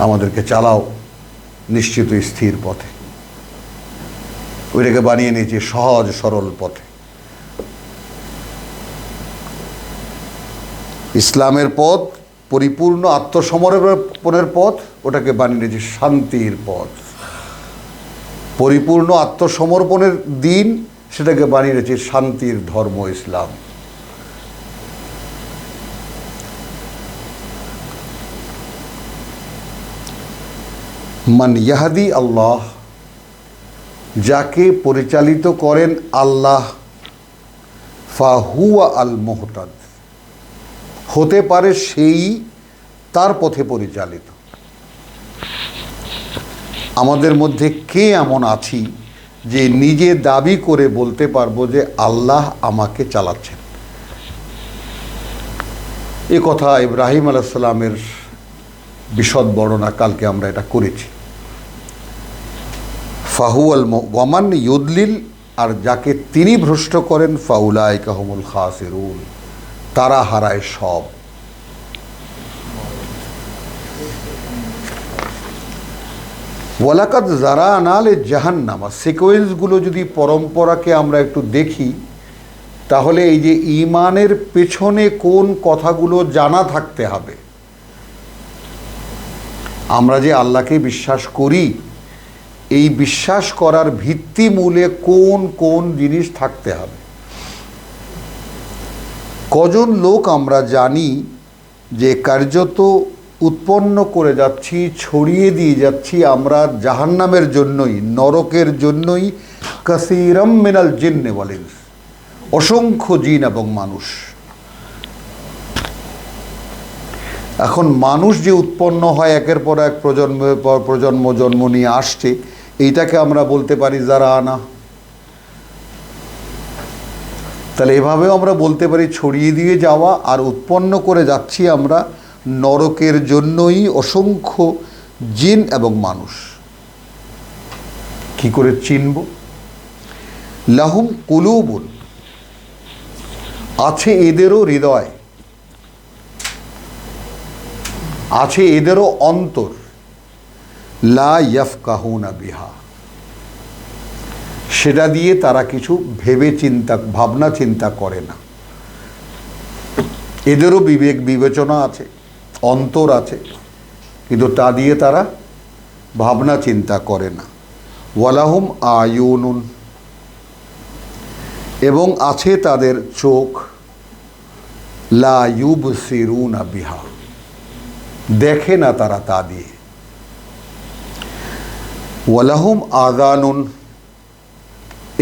আমাদেরকে চালাও নিশ্চিত স্থির পথে, ওইটাকে বানিয়ে নিয়েছি সহজ সরল পথে। ইসলামের পথ পরিপূর্ণ আত্মসমর্পণের পথ, ওটাকে বানিয়ে নিয়েছি শান্তির পথ। পরিপূর্ণ আত্মসমর্পণের দিন, সেটাকে বানিয়ে নিয়েছি শান্তির ধর্ম ইসলাম। মান ইয়াহদি আল্লাহ, যাকে পরিচালিত করেন আল্লাহ, ফাহুয়া আল মুহতাদ, হতে পারে সেই তার পথে পরিচালিত। আমাদের মধ্যে কে এমন আছি যে নিজে দাবি করে বলতে পারবো যে আল্লাহ আমাকে চালাচ্ছেন? এ কথা ইব্রাহিম আলাইহিস সালামের বিশদ বর্ণনা কালকে আমরা এটা করেছি। ফাহুয়াল ওয়ামান ইউদলিল, আর যাকে তিনি ভ্রষ্ট করেন, ফাউলাইকা হুমুল খাসিরুন, তারা হারায় সব। ওয়ালাকাদ যারানা লি জাহান্নামা, সিকোয়েন্সগুলো যদি পরম্পরাকে আমরা একটু দেখি, তাহলে এই যে ঈমানের পেছনে কোন কথাগুলো জানা থাকতে হবে, আমরা যে আল্লাহকে বিশ্বাস করি, এই বিশ্বাস করার ভিত্তিমূলে কোন কোন জিনিস থাকতে হবে। কজন লোক আমরা জানি যে কার্যত উৎপন্ন করে যাচ্ছি, ছড়িয়ে দিয়ে যাচ্ছি আমরা জাহান্নামের জন্যই, নরকের জন্যই, কাসীরাম মিনাল জিন্নি ওয়াল ইনস, অসংখ্য জিন এবং মানুষ। এখন মানুষ যে উৎপন্ন হয় একের পর এক প্রজন্মের পর প্রজন্ম জন্ম নিয়ে আসছে, এইটাকে আমরা বলতে পারি যারা আনা। তাহলে এভাবেও আমরা বলতে পারি ছড়িয়ে দিয়ে যাওয়া, আর উৎপন্ন করে যাচ্ছি আমরা নরকের জন্যই অসংখ্য জিন এবং মানুষ। কি করে চিনব? লাহুম কুলুবুন, আছে এদেরও হৃদয়, আছে এদেরও অন্তর, লা ইয়াফকাহুনা বিহা, সেটা দিয়ে তারা কিছু ভাবনা চিন্তা করে না। এদেরও বিবেক বিবেচনা আছে, অন্তর আছে, কিন্তু তা দিয়ে তারা ভাবনা চিন্তা করে না। ওয়ালাহুম আয়ুনুন, এবং আছে তাদের চোখ, লা ইউবসিরুনা বিহা, দেখে না তারা তা দিয়ে। ওয়ালাহুম আযানুন,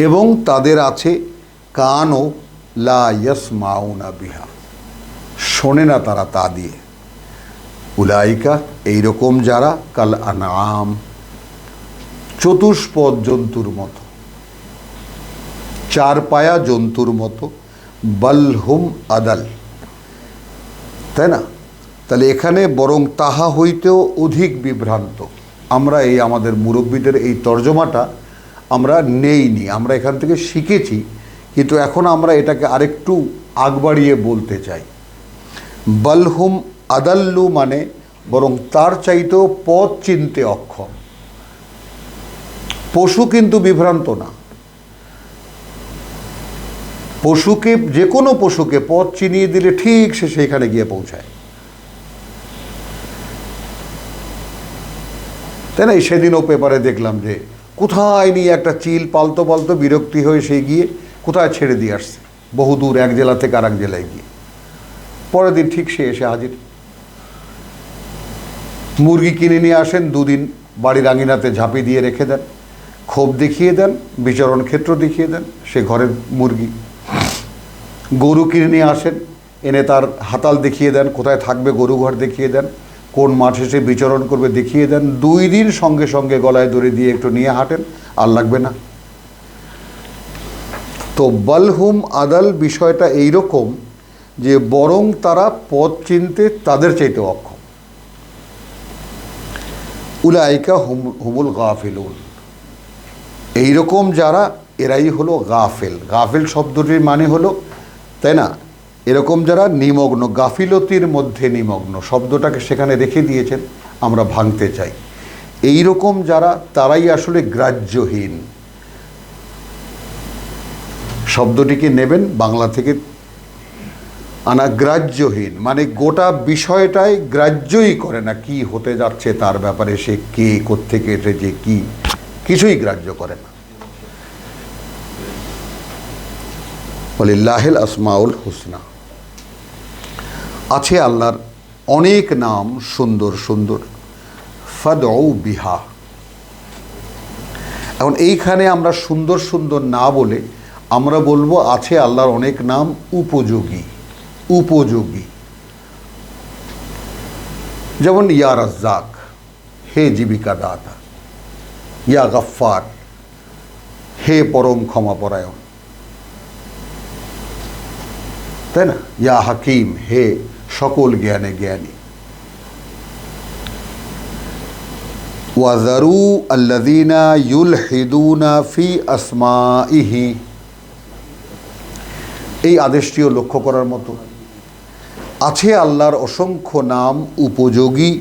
এবং তাদের আছে কানও, লা ইয়াসমাউনা বিহা, শোনে না তারা তা দিয়ে। উলাইকা, এইরকম যারা, কাল আনআম, চতুষ্পদ জন্তুর মতো, চার পায়া জন্তুর মতো, বালহুম আদাল, তাই না? তাহলে এখানে বরং তাহা হইতেও অধিক বিভ্রান্ত। আমরা এই আমাদের মুরব্বীদের এই তর্জমাটা আমরা নেইনি, আমরা এখান থেকে শিখেছি, কিন্তু এখন আমরা এটাকে আরেকটু আগ বাড়িয়ে বলতে চাই। বালহুম আদাল্লু মানে বরং তার চাইতেও পথ চিনতে অক্ষম। পশু কিন্তু বিভ্রান্ত না, পশুকে, যে কোনো পশুকে পথ চিনিয়ে দিলে ঠিক সে সেইখানে গিয়ে পৌঁছায়, তাই না? সেদিনও পেপারে দেখলাম যে কোথায় নিয়ে একটা চিল পালতো পালতো বিরক্তি হয়ে সে গিয়ে কোথায় ছেড়ে দিয়ে আসছে, বহুদূর এক জেলা থেকে আর এক জেলায় গিয়ে, পরের দিন ঠিক সে এসে হাজির। মুরগি কিনে নিয়ে আসেন, দুদিন বাড়ির আঙিনাতে ঝাঁপি দিয়ে রেখে দেন, ক্ষোভ দেখিয়ে দেন, বিচরণ ক্ষেত্র দেখিয়ে দেন, সে ঘরের মুরগি। গরু কিনে নিয়ে আসেন, এনে তার হাতাল দেখিয়ে দেন, কোথায় থাকবে গরু ঘর দেখিয়ে দেন, কোন মাঠে সে বিচরণ করবে দেখিয়ে দেন, 2 দিন সঙ্গে সঙ্গে গলায় দড়ি দিয়ে একটু নিয়ে হাঁটেন, আর লাগবে না। তো বালহুম আদাল বিষয়টা এইরকম যে বরং তারা পথ চিনতে তাদের চাইতে অক্ষম। উলাইকা হুমুল গাফিলুন, এইরকম যারা, এরাই হলো গাফেল। গাফেল শব্দটির মানে হলো, তাই না, এরকম যারা নিমগ্ন, গাফিলতির মধ্যে নিমগ্ন, শব্দটাকে সেখানে রেখে দিয়েছেন, আমরা ভাঙতে চাই। এই রকম যারা, তারাই আসলে গ্রাহ্যহীন। শব্দটিকে নেবেন বাংলা থেকে আনা, গ্রাহ্যহীন মানে গোটা বিষয়টাই গ্রাহ্যই করে না, কি হতে যাচ্ছে তার ব্যাপারে, সে কে, কোত্থেকে এসেছে, কি, কিছুই গ্রাহ্য করে না। ওয়ালিল্লাহিল আসমাউল হুসনা, আছে আল্লাহর অনেক নাম সুন্দর সুন্দর, ফাদউ বিহা। এখন এইখানে আমরা সুন্দর সুন্দর না বলে আমরা বলবো আছে আল্লাহর অনেক নাম উপযোগী, উপযোগী। যেমন ইয়া রাজ্জাক, হে জীবিকা দাতা, ইয়া গফফার, হে পরম ক্ষমাপরায়ণ, তাই না? ইয়া হাকিম, হে সকল জ্ঞানে জ্ঞানী। ওয়াজারু আল্লাযীনা ইউলহিদুনা ফি আসমাইহি, এই আদেশটিও লক্ষ্য করার মতো। আছে আল্লাহর অসংখ্য নাম উপযোগী,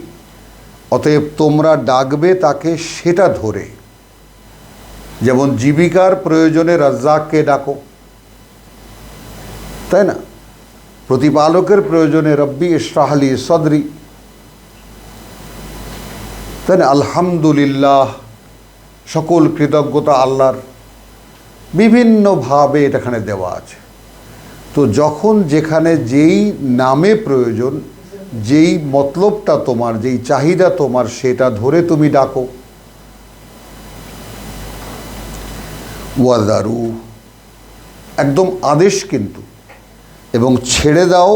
অতএব তোমরা ডাকবে তাকে সেটা ধরে। যেমন জীবিকার প্রয়োজনে রাজ্জাককে ডাকো, তাই না? প্রতিপালকের প্রয়োজনে রব্বি ইশরাহ লি সদরি, তাই না? আলহামদুলিল্লাহ, সকল কৃতজ্ঞতা আল্লাহর, বিভিন্নভাবে এটাখানে দেওয়া আছে। তো যখন যেখানে যেই নামে প্রয়োজন যেই মতলবটা তোমার, যেই চাহিদা তোমার, সেটা ধরে তুমি ডাকো। ওয়াদারু, একদম আদেশ কিন্তু, এবং ছেড়ে দাও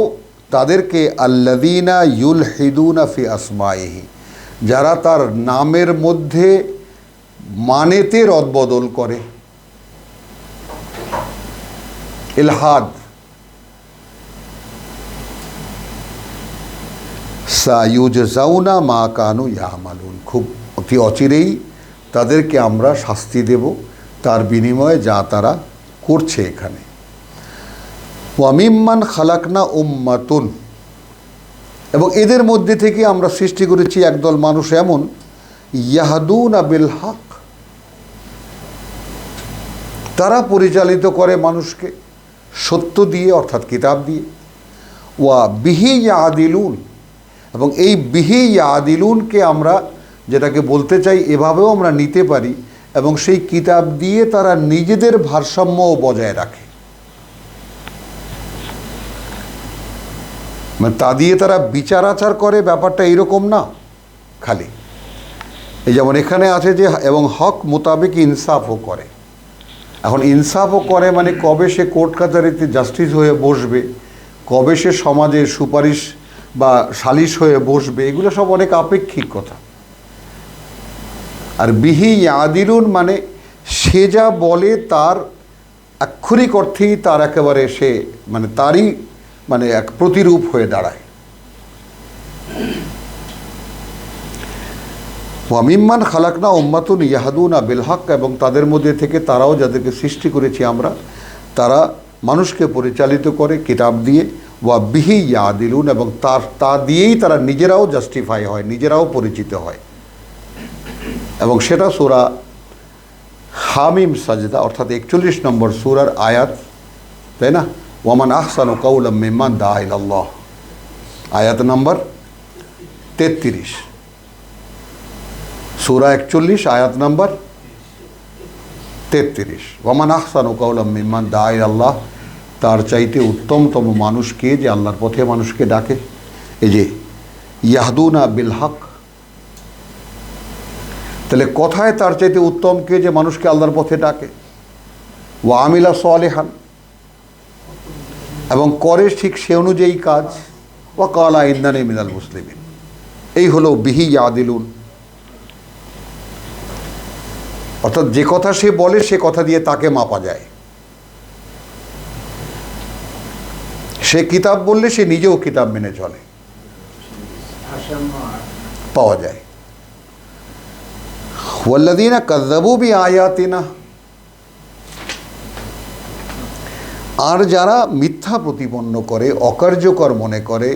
তাদেরকে আল্লাযীনা ইউলহিদুনা ফি আসমাইহি, যারা তার নামের মধ্যে মানেতে রদবদল করে। ইলহাদ, সায়ুজজাউনা মা কানু ইয়ামালুন, খুব অতি অচিরেই তাদেরকে আমরা শাস্তি দেব তার বিনিময়ে যা তারা করছে এখানে। ওয়ামিম্মান খালাকনা উম্মাতুন, এবং এদের মধ্যে থেকে আমরা সৃষ্টি করেছি একদল মানুষ এমন, ইয়াহদুনা বিল হক, তারা পরিচালিত করে মানুষকে সত্য দিয়ে, অর্থাৎ কিতাব দিয়ে। ওয়া বিহি ইয়াদিলুন, এবং এই বিহি ইয়াদিলুনকে আমরা যেটাকে বলতে চাই এভাবেও আমরা নিতে পারি, এবং সেই কিতাব দিয়ে তারা নিজেদের ভারসাম্যও বজায় রাখে। মানে তা দিয়ে তারা বিচার আচার করে, ব্যাপারটা এরকম না খালি। এই যেমন এখানে আছে যে এবং হক মোতাবেক ইনসাফও করে। এখন ইনসাফও করে মানে কবে সে কোর্ট কাছারিতে জাস্টিস হয়ে বসবে, কবে সে সমাজে সুপারিশ বা সালিশ হয়ে বসবে, এগুলো সব অনেক আপেক্ষিক কথা। আর বিহি ইয়াদিলুন মানে সে যা বলে তার আক্ষরিক অর্থেই তার একেবারে সে মানে তারই মানে এক প্রতিরূপ হয়ে দাঁড়ায়। ওয়ামিম্মান খালাকনা উম্মাতুন ইয়াহদুনা বিল হক, এবং তাদের মধ্যে থেকে তারাও যাদেরকে সৃষ্টি করেছি আমরা, তারা মানুষকে পরিচালিত করে কিতাব দিয়ে। ওয়া বিহি ইয়াদিলুন, এবং তা দিয়েই তারা নিজেরাও জাস্টিফাই হয়, নিজেরাও পরিচিত হয়। এবং সেটা সূরা হামিম সাজদা অর্থাৎ 41 নম্বর সূরার আয়াত, তাই না? ওয়ামান আহসানু কাওলাম মিম্মান দাআ ইলাল্লাহ, আয়াত নম্বর 33, সূরা 41 আয়াত নম্বর 33। ওয়ামান আহসানু কাওলাম মিম্মান দাআ ইলাল্লাহ, তার চাইতে উত্তমতম মানুষ কে যে আল্লাহর পথে মানুষকে ডাকে। এই যে ইয়াহদুনা বিল হক, তাহলে কথায় তার চাইতে উত্তম কে যে মানুষকে আল্লাহর পথে ডাকে। ওয়া আমিলা সালিহান, এবং করে ঠিক সে অনুযায়ী কাজ। ওয়া কালা ইন্নানি মিনাল মুসলিমিন, এই হলো বিহি ইয়াদিলুন। অর্থাৎ যে কথা সে বলে সে কথা দিয়ে তাকে মাপা যায়। সে কিতাব বললে সে নিজেও কিতাব মেনে চলে, পাওয়া যায়। ওয়াল্লাযীনা কাযযাবু বিআয়াতিনা, আর যারা মিথ্যা প্রতিপন্ন করে, অকার্যকর মনে করে,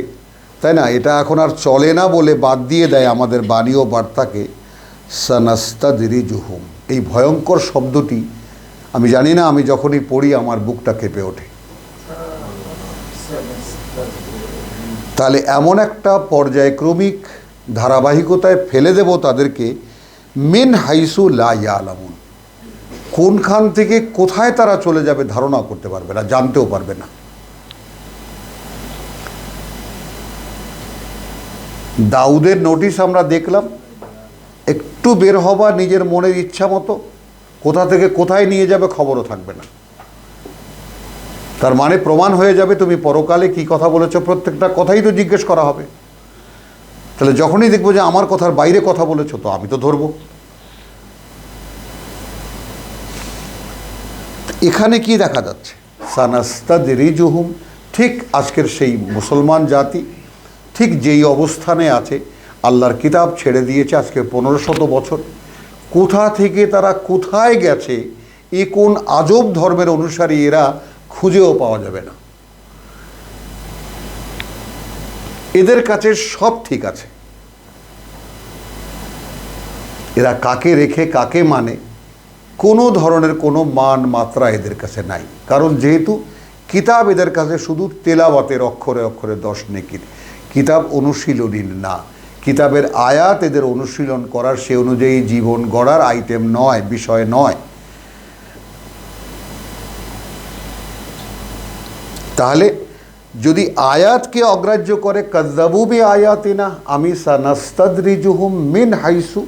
তাই না, এটা এখন আর চলে না বলে বাদ দিয়ে দেয় আমাদের বাণী ও বার্তাকে, সানাস্তাদরিজুহুম, এই ভয়ঙ্কর শব্দটি আমি জানি না, আমি যখনই পড়ি আমার বুকটা কেঁপে ওঠে। তাহলে এমন একটা পর্যায়ক্রমিক ধারাবাহিকতায় ফেলে দেব তাদেরকে, মিন হাইসু লা ইয়ালামুন, কোনখান থেকে কোথায় তারা চলে যাবে ধারণা করতে পারবে না, জানতেও পারবে না। দাউদের নোটিশ আমরা দেখলাম, একটু বের হবা নিজের মনের ইচ্ছা মতো, কোথা থেকে কোথায় নিয়ে যাবে খবরও থাকবে না। তার মানে প্রমাণ হয়ে যাবে তুমি পরকালে কি কথা বলেছো, প্রত্যেকটা কথাই তো জিজ্ঞেস করা হবে। তাহলে যখনই দেখবো যে আমার কথার বাইরে কথা বলেছো, তো আমি তো ধরবো। এখানে কি দেখা যাচ্ছে, সানাস্তাদরিজুহুম, ঠিক আজকের সেই মুসলমান জাতি ঠিক যেই অবস্থানে আছে, আল্লাহর কিতাব ছেড়ে দিয়েছে আজকে 1500 বছর, কোথা থেকে তারা কোথায় গেছে, এ কোন আজব ধর্মের অনুসারী এরা খুঁজেও পাওয়া যাবে না। এদের কাছে সব ঠিক আছে, এরা কাকে রেখে কাকে মানে কোনো ধরনের কোনো মান মাত্রা এদের কাছে নাই। কারণ যেহেতু কিতাব এদের কাছে শুধু তেলাওয়াতের অক্ষরে অক্ষরে 10 নেকির কিতাব, অনুশীলনী না। কিতাবের আয়াত এদের অনুশীলন করার, সে অনুযায়ী জীবন গড়ার আইটেম নয়, বিষয় নয়। তাহলে যদি আয়াতকে অগ্রাহ্য করে কাযযাবু বিআয়াতিনা আমি সানাস্তাদরিজুহুম মিন হাইসু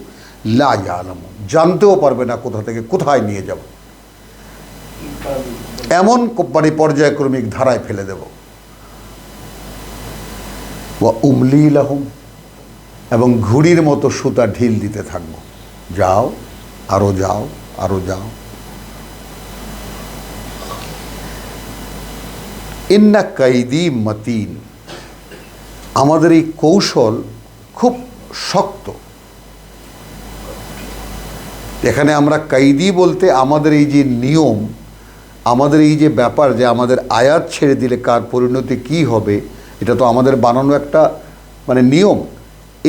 লা ইয়ালামুন, জানতেও পারবে না কোথা থেকে কোথায় নিয়ে যাব, এমন মানে পর্যায়ক্রমিক ধারায় ফেলে দেব। ওয়া উমলি লাহুম, এবং ঘুড়ির মতো সুতা ঢিল দিতে থাকবো, যাও আরো যাও আরো যাও। ইন্না কাইদি মতিন, আমাদের এই কৌশল খুব শক্ত। এখানে আমরা কাইদি বলতে আমাদের এই যে নিয়ম, আমাদের এই যে ব্যাপার যে আমাদের আয়াত ছেড়ে দিলে কার পরিণতি কি হবে, এটা তো আমাদের বানানো একটা মানে নিয়ম।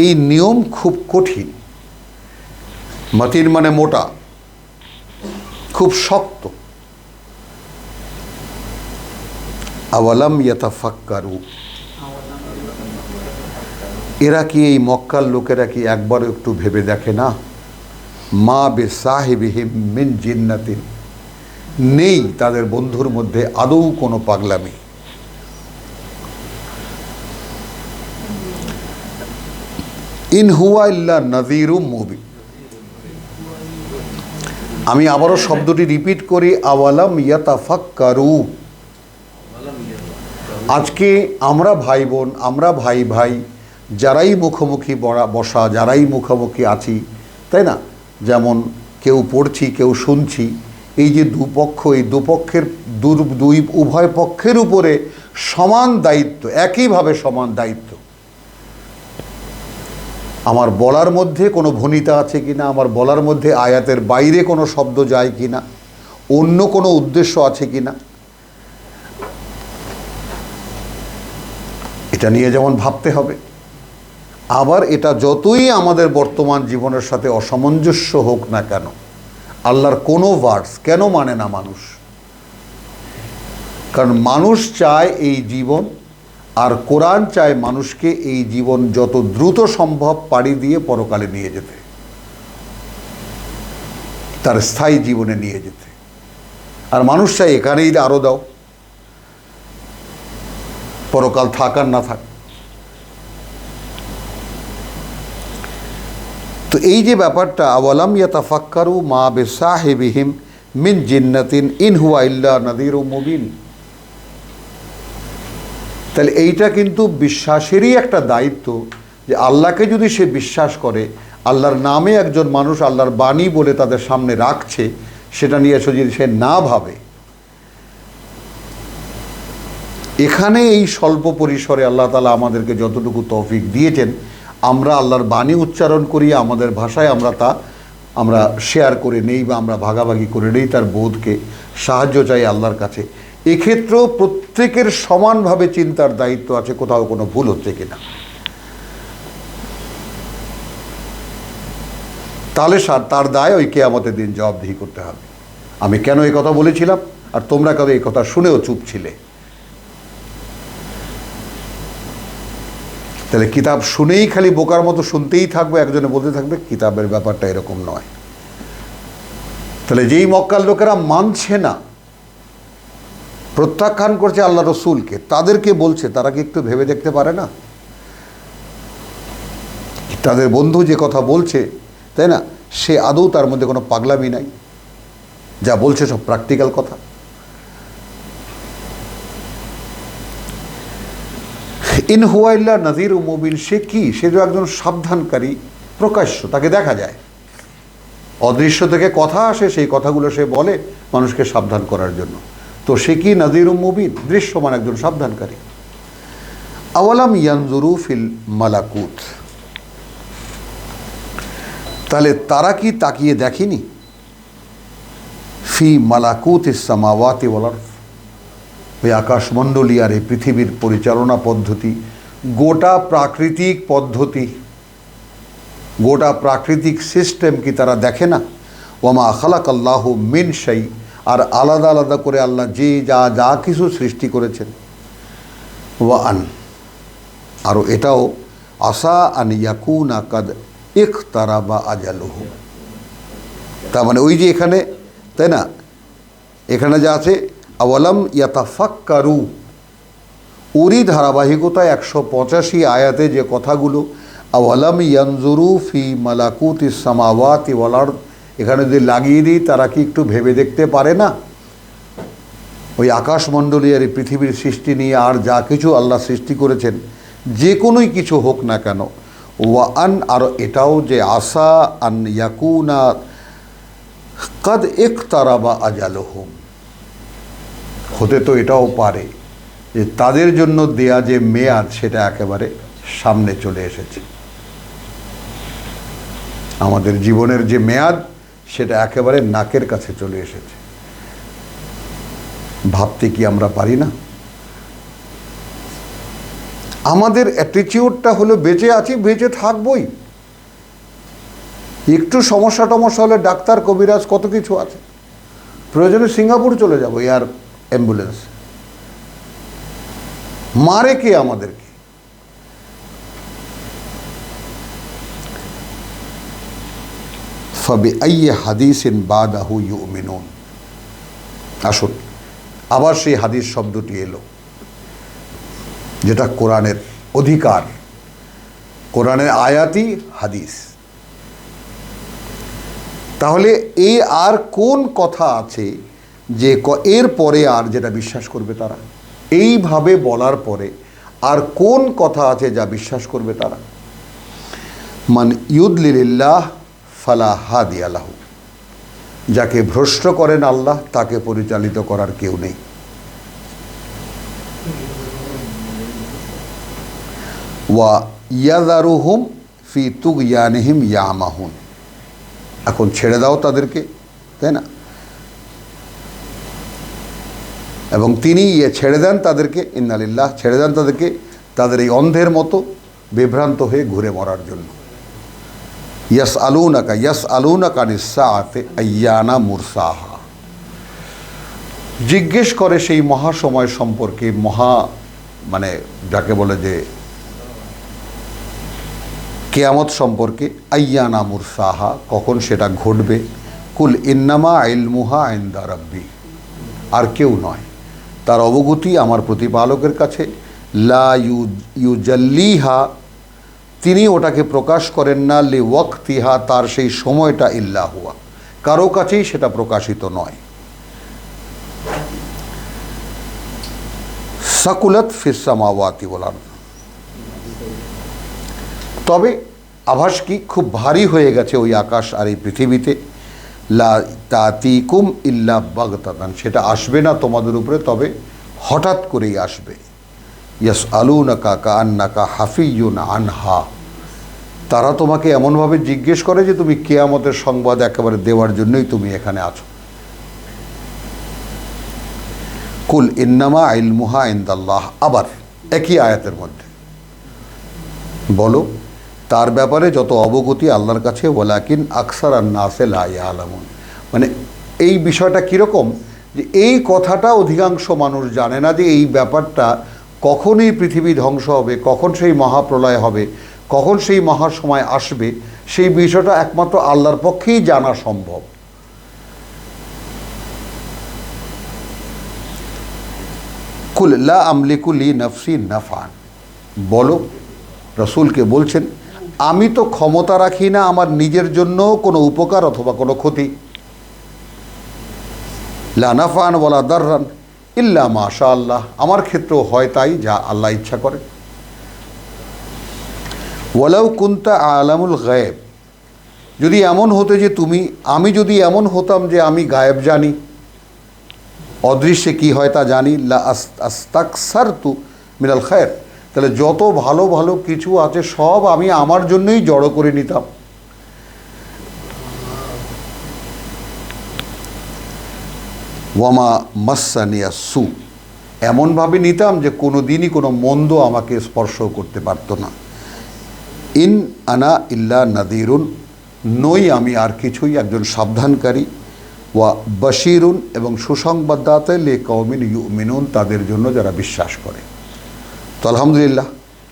এই নিয়ম খুব কঠিন। মতিন মানে মোটা, খুব শক্ত। আওয়ালাম ইয়াতাফাক্কারু, এরা কি এই মক্কার লোকেরা কি একবারও একটু ভেবে দেখে না? মা বিসাহিবিহিম মিন জিন্নাতিন, নেই তাদের বন্ধুর মধ্যে আদৌ কোনো পাগলামি। ইন হুয়া ইল্লা নাযীরুম মুবিন। আমি আবারও শব্দটি রিপিট করি, আওয়ালাম ইয়াতাফাক্কারু। আজকে আমরা ভাই বোন, আমরা ভাই ভাই যারাই মুখোমুখি বসা, যারাই মুখোমুখি আছি, তাই না, যেমন কেউ পড়ছি কেউ শুনছি, এই যে দুপক্ষ, এই দুপক্ষের দুই উভয় পক্ষের উপরে সমান দায়িত্ব, একইভাবে সমান দায়িত্ব। আমার বলার মধ্যে কোনো ভনিতা আছে কিনা, আমার বলার মধ্যে আয়াতের বাইরে কোনো শব্দ যায় কিনা, অন্য কোনো উদ্দেশ্য আছে কিনা, এটা নিয়ে যেমন ভাবতে হবে। আবার এটা যতই আমাদের বর্তমান জীবনের সাথে অসামঞ্জস্য হোক না কেন, আল্লাহর কোনো ভার্স কেন মানে না মানুষ? কারণ মানুষ চায় এই জীবন, আর কোরআন চায় মানুষকে এই জীবন যত দ্রুত সম্ভব পাড়ি দিয়ে পরকালে নিয়ে যেতে, তার স্থায়ী জীবনে নিয়ে যেতে। আর মানুষ চায় এখানেই আরো দাও, পরকাল থাক আর না থাক। তো এই যে ব্যাপারটা, আওয়ালাম ইয়াতাফাক্কারু মা বিসাহিবিহিম মিন জিন্নাতিন ইন হুয়া ইল্লা নাযীরুম মুবিন। তাহলে এইটা কিন্তু বিশ্বাসেরই একটা দায়িত্ব, যে আল্লাহকে যদি সে বিশ্বাস করে, আল্লাহর নামে একজন মানুষ আল্লাহর বাণী বলে তাদের সামনে রাখছে, সেটা নিয়ে যদি সে না ভাবে, এখানে এই স্বল্প পরিসরে আল্লাহ তাআলা আমাদেরকে যতটুকু তৌফিক দিয়েছেন, আমরা আল্লাহর বাণী উচ্চারণ করি, আমাদের ভাষায় আমরা শেয়ার করে নেই বা আমরা ভাগাভাগি করে নেই, তার বোধকে সাহায্য চাই আল্লাহর কাছে। এক্ষেত্রেও প্রত্যেকের সমানভাবে চিন্তার দায়িত্ব আছে, কোথাও কোনো ভুল হচ্ছে কিনা। তাহলে তার দায় ওই কিয়ামতের দিন জবাবদিহি করতে হবে। আমি কেন এই কথা বলেছিলাম, আর তোমরা কেন এই কথা শুনেও চুপ ছিলে? তাহলে কিতাব শুনেই খালি বোকার মতো শুনতেই থাকবে, একজনে বলতে থাকবে কিতাবের ব্যাপারটা এরকম নয়। তাহলে যেই মক্কার লোকেরা মানছে না, প্রত্যাখ্যান করছে আল্লাহ রসুলকে, তাদেরকে বলছে, তারা কি একটু ভেবে দেখতে পারে না? তাদের বন্ধু যে কথা বলছে, তাই না, সে আদৌ তার মধ্যে কোনো পাগলামি নাই, যা বলছে সব প্র্যাকটিক্যাল কথা। ইন হুয়া ইল্লা নাযীরুম মুবিন, সে কি? সে তো একজন সাবধানকারী, প্রকাশ্য, তাকে দেখা যায়, অদৃশ্য থেকে কথা আসে, সেই কথাগুলো সে বলে মানুষকে সাবধান করার জন্য। তো সে কি নাযীরুম মুবিন? দৃশ্যমান একজন সাবধানকারী। আওয়ালাম ইয়ানজুরু ফিল মালাকুত, তাহলে তারা কি তাকিয়ে দেখেনি? ফি মালাকুতিস সামাওয়াতি ওয়াল আরদ, ওই আকাশমণ্ডলী আর এই পৃথিবীর পরিচালনা পদ্ধতি, গোটা প্রাকৃতিক পদ্ধতি, গোটা প্রাকৃতিক সিস্টেম কি তারা দেখে না? ওয়ামা খালাকাল্লাহু মিন শাই, আর আলাদা আলাদা করে আল্লাহ যে যা কিছু সৃষ্টি করেছেন। ওয়ান, আরও এটাও, আসা আন ইয়াকুনা কাদ ইখতারাবা আজালুহু, তার মানে ওই যে এখানে, তাই না, এখানে যা আছে আওয়ালাম ইয়াতাফাক্কারু, ওরই ধারাবাহিকতায় 185 আয়াতে যে কথাগুলো আওয়ালাম ইয়ানজুরু ফি মালাকুতিস সামাওয়াতি ওয়াল আরদ, এখানে যদি লাগিয়ে দিই তারা কি একটু ভেবে দেখতে পারে না ওই আকাশমণ্ডলী আর এই পৃথিবীর সৃষ্টি নিয়ে আর যা কিছু আল্লাহ সৃষ্টি করেছেন যে কোনোই কিছু হোক না কেন, ওয়া আন, আর এটাও যে আসা আন ইয়াকুনা কাদ ইকতারাবা আজালুহুম, হতে তো এটাও পারে যে তাদের জন্য দেয়া যে মেয়াদ সেটা একেবারে সামনে চলে এসেছে। আমাদের জীবনের যে মেয়াদ সেটা একেবারে নাকের কাছে চলে এসেছে। ভাবতে কি আমরা পারি না? আমাদের অ্যাটিটিউডটা হলো বেঁচে আছি, বেঁচে থাকবই। একটু সমস্যা টমস্যা হলে ডাক্তার কবিরাজ কত কিছু আছে, প্রয়োজনে সিঙ্গাপুর চলে যাবো এয়ার অ্যাম্বুলেন্স। মারে কে আমাদেরকে? ফাবিআইয়ি হাদিসিন বাদাহু ইউমিনুন। আসুন আবার সেই হাদিস শব্দটি এলো, যেটা কোরআনের অধিকার, কোরআনের আয়াতই হাদিস। তাহলে এই আর কোন কথা আছে যে এর পরে আর যেটা বিশ্বাস করবে তারা? এইভাবে বলার পরে আর কোন কথা আছে যা বিশ্বাস করবে তারা? মান ইউদলিলিল্লাহ ফালা হাদিয়া লাহু, যাকে ভ্রষ্ট করেন আল্লাহ তাকে পরিচালিত করার কেউ নেই। ওয়া ইয়াযারুহুম ফি তুগয়ানিহিম ইয়ামাহুন, এখন ছেড়ে দাও তাদেরকে, তাই না? এবং তিনি ছেড়ে দেন তাদেরকে, ইন্নালিল্লাহ, ছেড়ে দেন তাদেরকে তাদের এই অন্ধের মতো বিভ্রান্ত হয়ে ঘুরে মরার জন্য। ইয়াসআলুনাকা আনিস সাআতি আইয়ানা মুরসাহা, জিজ্ঞেস করে সেই মহাসময় সম্পর্কে, মানে যাকে বলে যে কিয়ামত সম্পর্কে, আইয়ানা মুরসাহা, কখন সেটা ঘটবে। কুল ইন্নামা ইলমুহা ইনদা রাব্বি, আর কেউ নয়, তার অবগতি আমার প্রতিপালকের কাছে। লা ইউজাল্লিহা, তিনি ওটাকে প্রকাশ করেন না, লি ওয়াক্তিহা, তার সেই সময়টা, ইল্লা হুয়া, কারো কাছেই সেটা প্রকাশিত নয়। সাকুলাত ফিস সামাওয়াতি ওয়াল আরদ, তবে আভাস কি খুব ভারী হয়ে গেছে ওই আকাশ আর এই পৃথিবীতে। লা তাতিকুম ইল্লা বাগতাতান, সেটা আসবে না তোমাদের উপরে, তবে হঠাৎ করেই আসবে। ইয়াসআলুনাকা কাআন্নাকা হাফিয়ুন আনহা, তারা তোমাকে এমনভাবে জিজ্ঞেস করে যে তুমি কিয়ামতের সংবাদ একেবারে দেওয়ার জন্যই তুমি এখানে আছো। কুল ইন্নামা ইলমুহা ইনদাল্লাহ, আবার একই আয়াতের মধ্যে বলো তার ব্যাপারে যত অবগতি আল্লাহর কাছে, ওয়ালাকিন আকসারান নাসে লা ইয়ালামুন, মানে এই বিষয়টা কীরকম যে এই কথাটা অধিকাংশ মানুষ জানে না যে এই ব্যাপারটা কখন এই পৃথিবী ধ্বংস হবে, কখন সেই মহাপ্রলয় হবে, কখন সেই মহাসময় আসবে, সেই বিষয়টা একমাত্র আল্লাহর পক্ষেই জানা সম্ভব। কুল লা আমলিকু লি নাফসি নাফআন, বলো, রসুলকে বলছেন, আমি তো ক্ষমতা রাখি না আমার নিজের জন্য কোনো উপকার অথবা কোনো ক্ষতি। লা নাফআন ওয়ালা দাররান ইল্লা মাশা আল্লাহ, আমার ক্ষেত্রেও হয় তাই যা আল্লাহ ইচ্ছা করে। ওয়ালাউ কুনতা আলামুল গায়েব, যদি এমন হতো যে আমি যদি এমন হতাম যে আমি গায়েব জানি, অদৃশ্যে কি হয় তা জানি, লা আস্তাকসারতু মিনাল খায়র, তাহলে যত ভালো ভালো কিছু আছে সব আমি আমার জন্যই জড়ো করে নিতাম। ওয়ামা মাসানিয়া সু, এমনভাবে নিতাম যে কোনো দিনই কোনো মন্দ আমাকে স্পর্শ করতে পারত না। ইন আনা ইল্লা নাদিরুন, নই আমি আর কিছুই, একজন সাবধানকারী। ওয়া বাশিরুন, এবং সুসংবাদদাতা লে কওমিন ইউমিনুন, তাদের জন্য যারা বিশ্বাস করে। তো আলহামদুলিল্লাহ,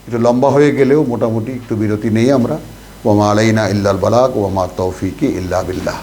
একটু লম্বা হয়ে গেলেও মোটামুটি একটু বিরতি নেই আমরা। ওয়ামা আলাইনা ইল্লাল বালাগ ওয়ামা তৌফিকি ইল্লা বিল্লাহ।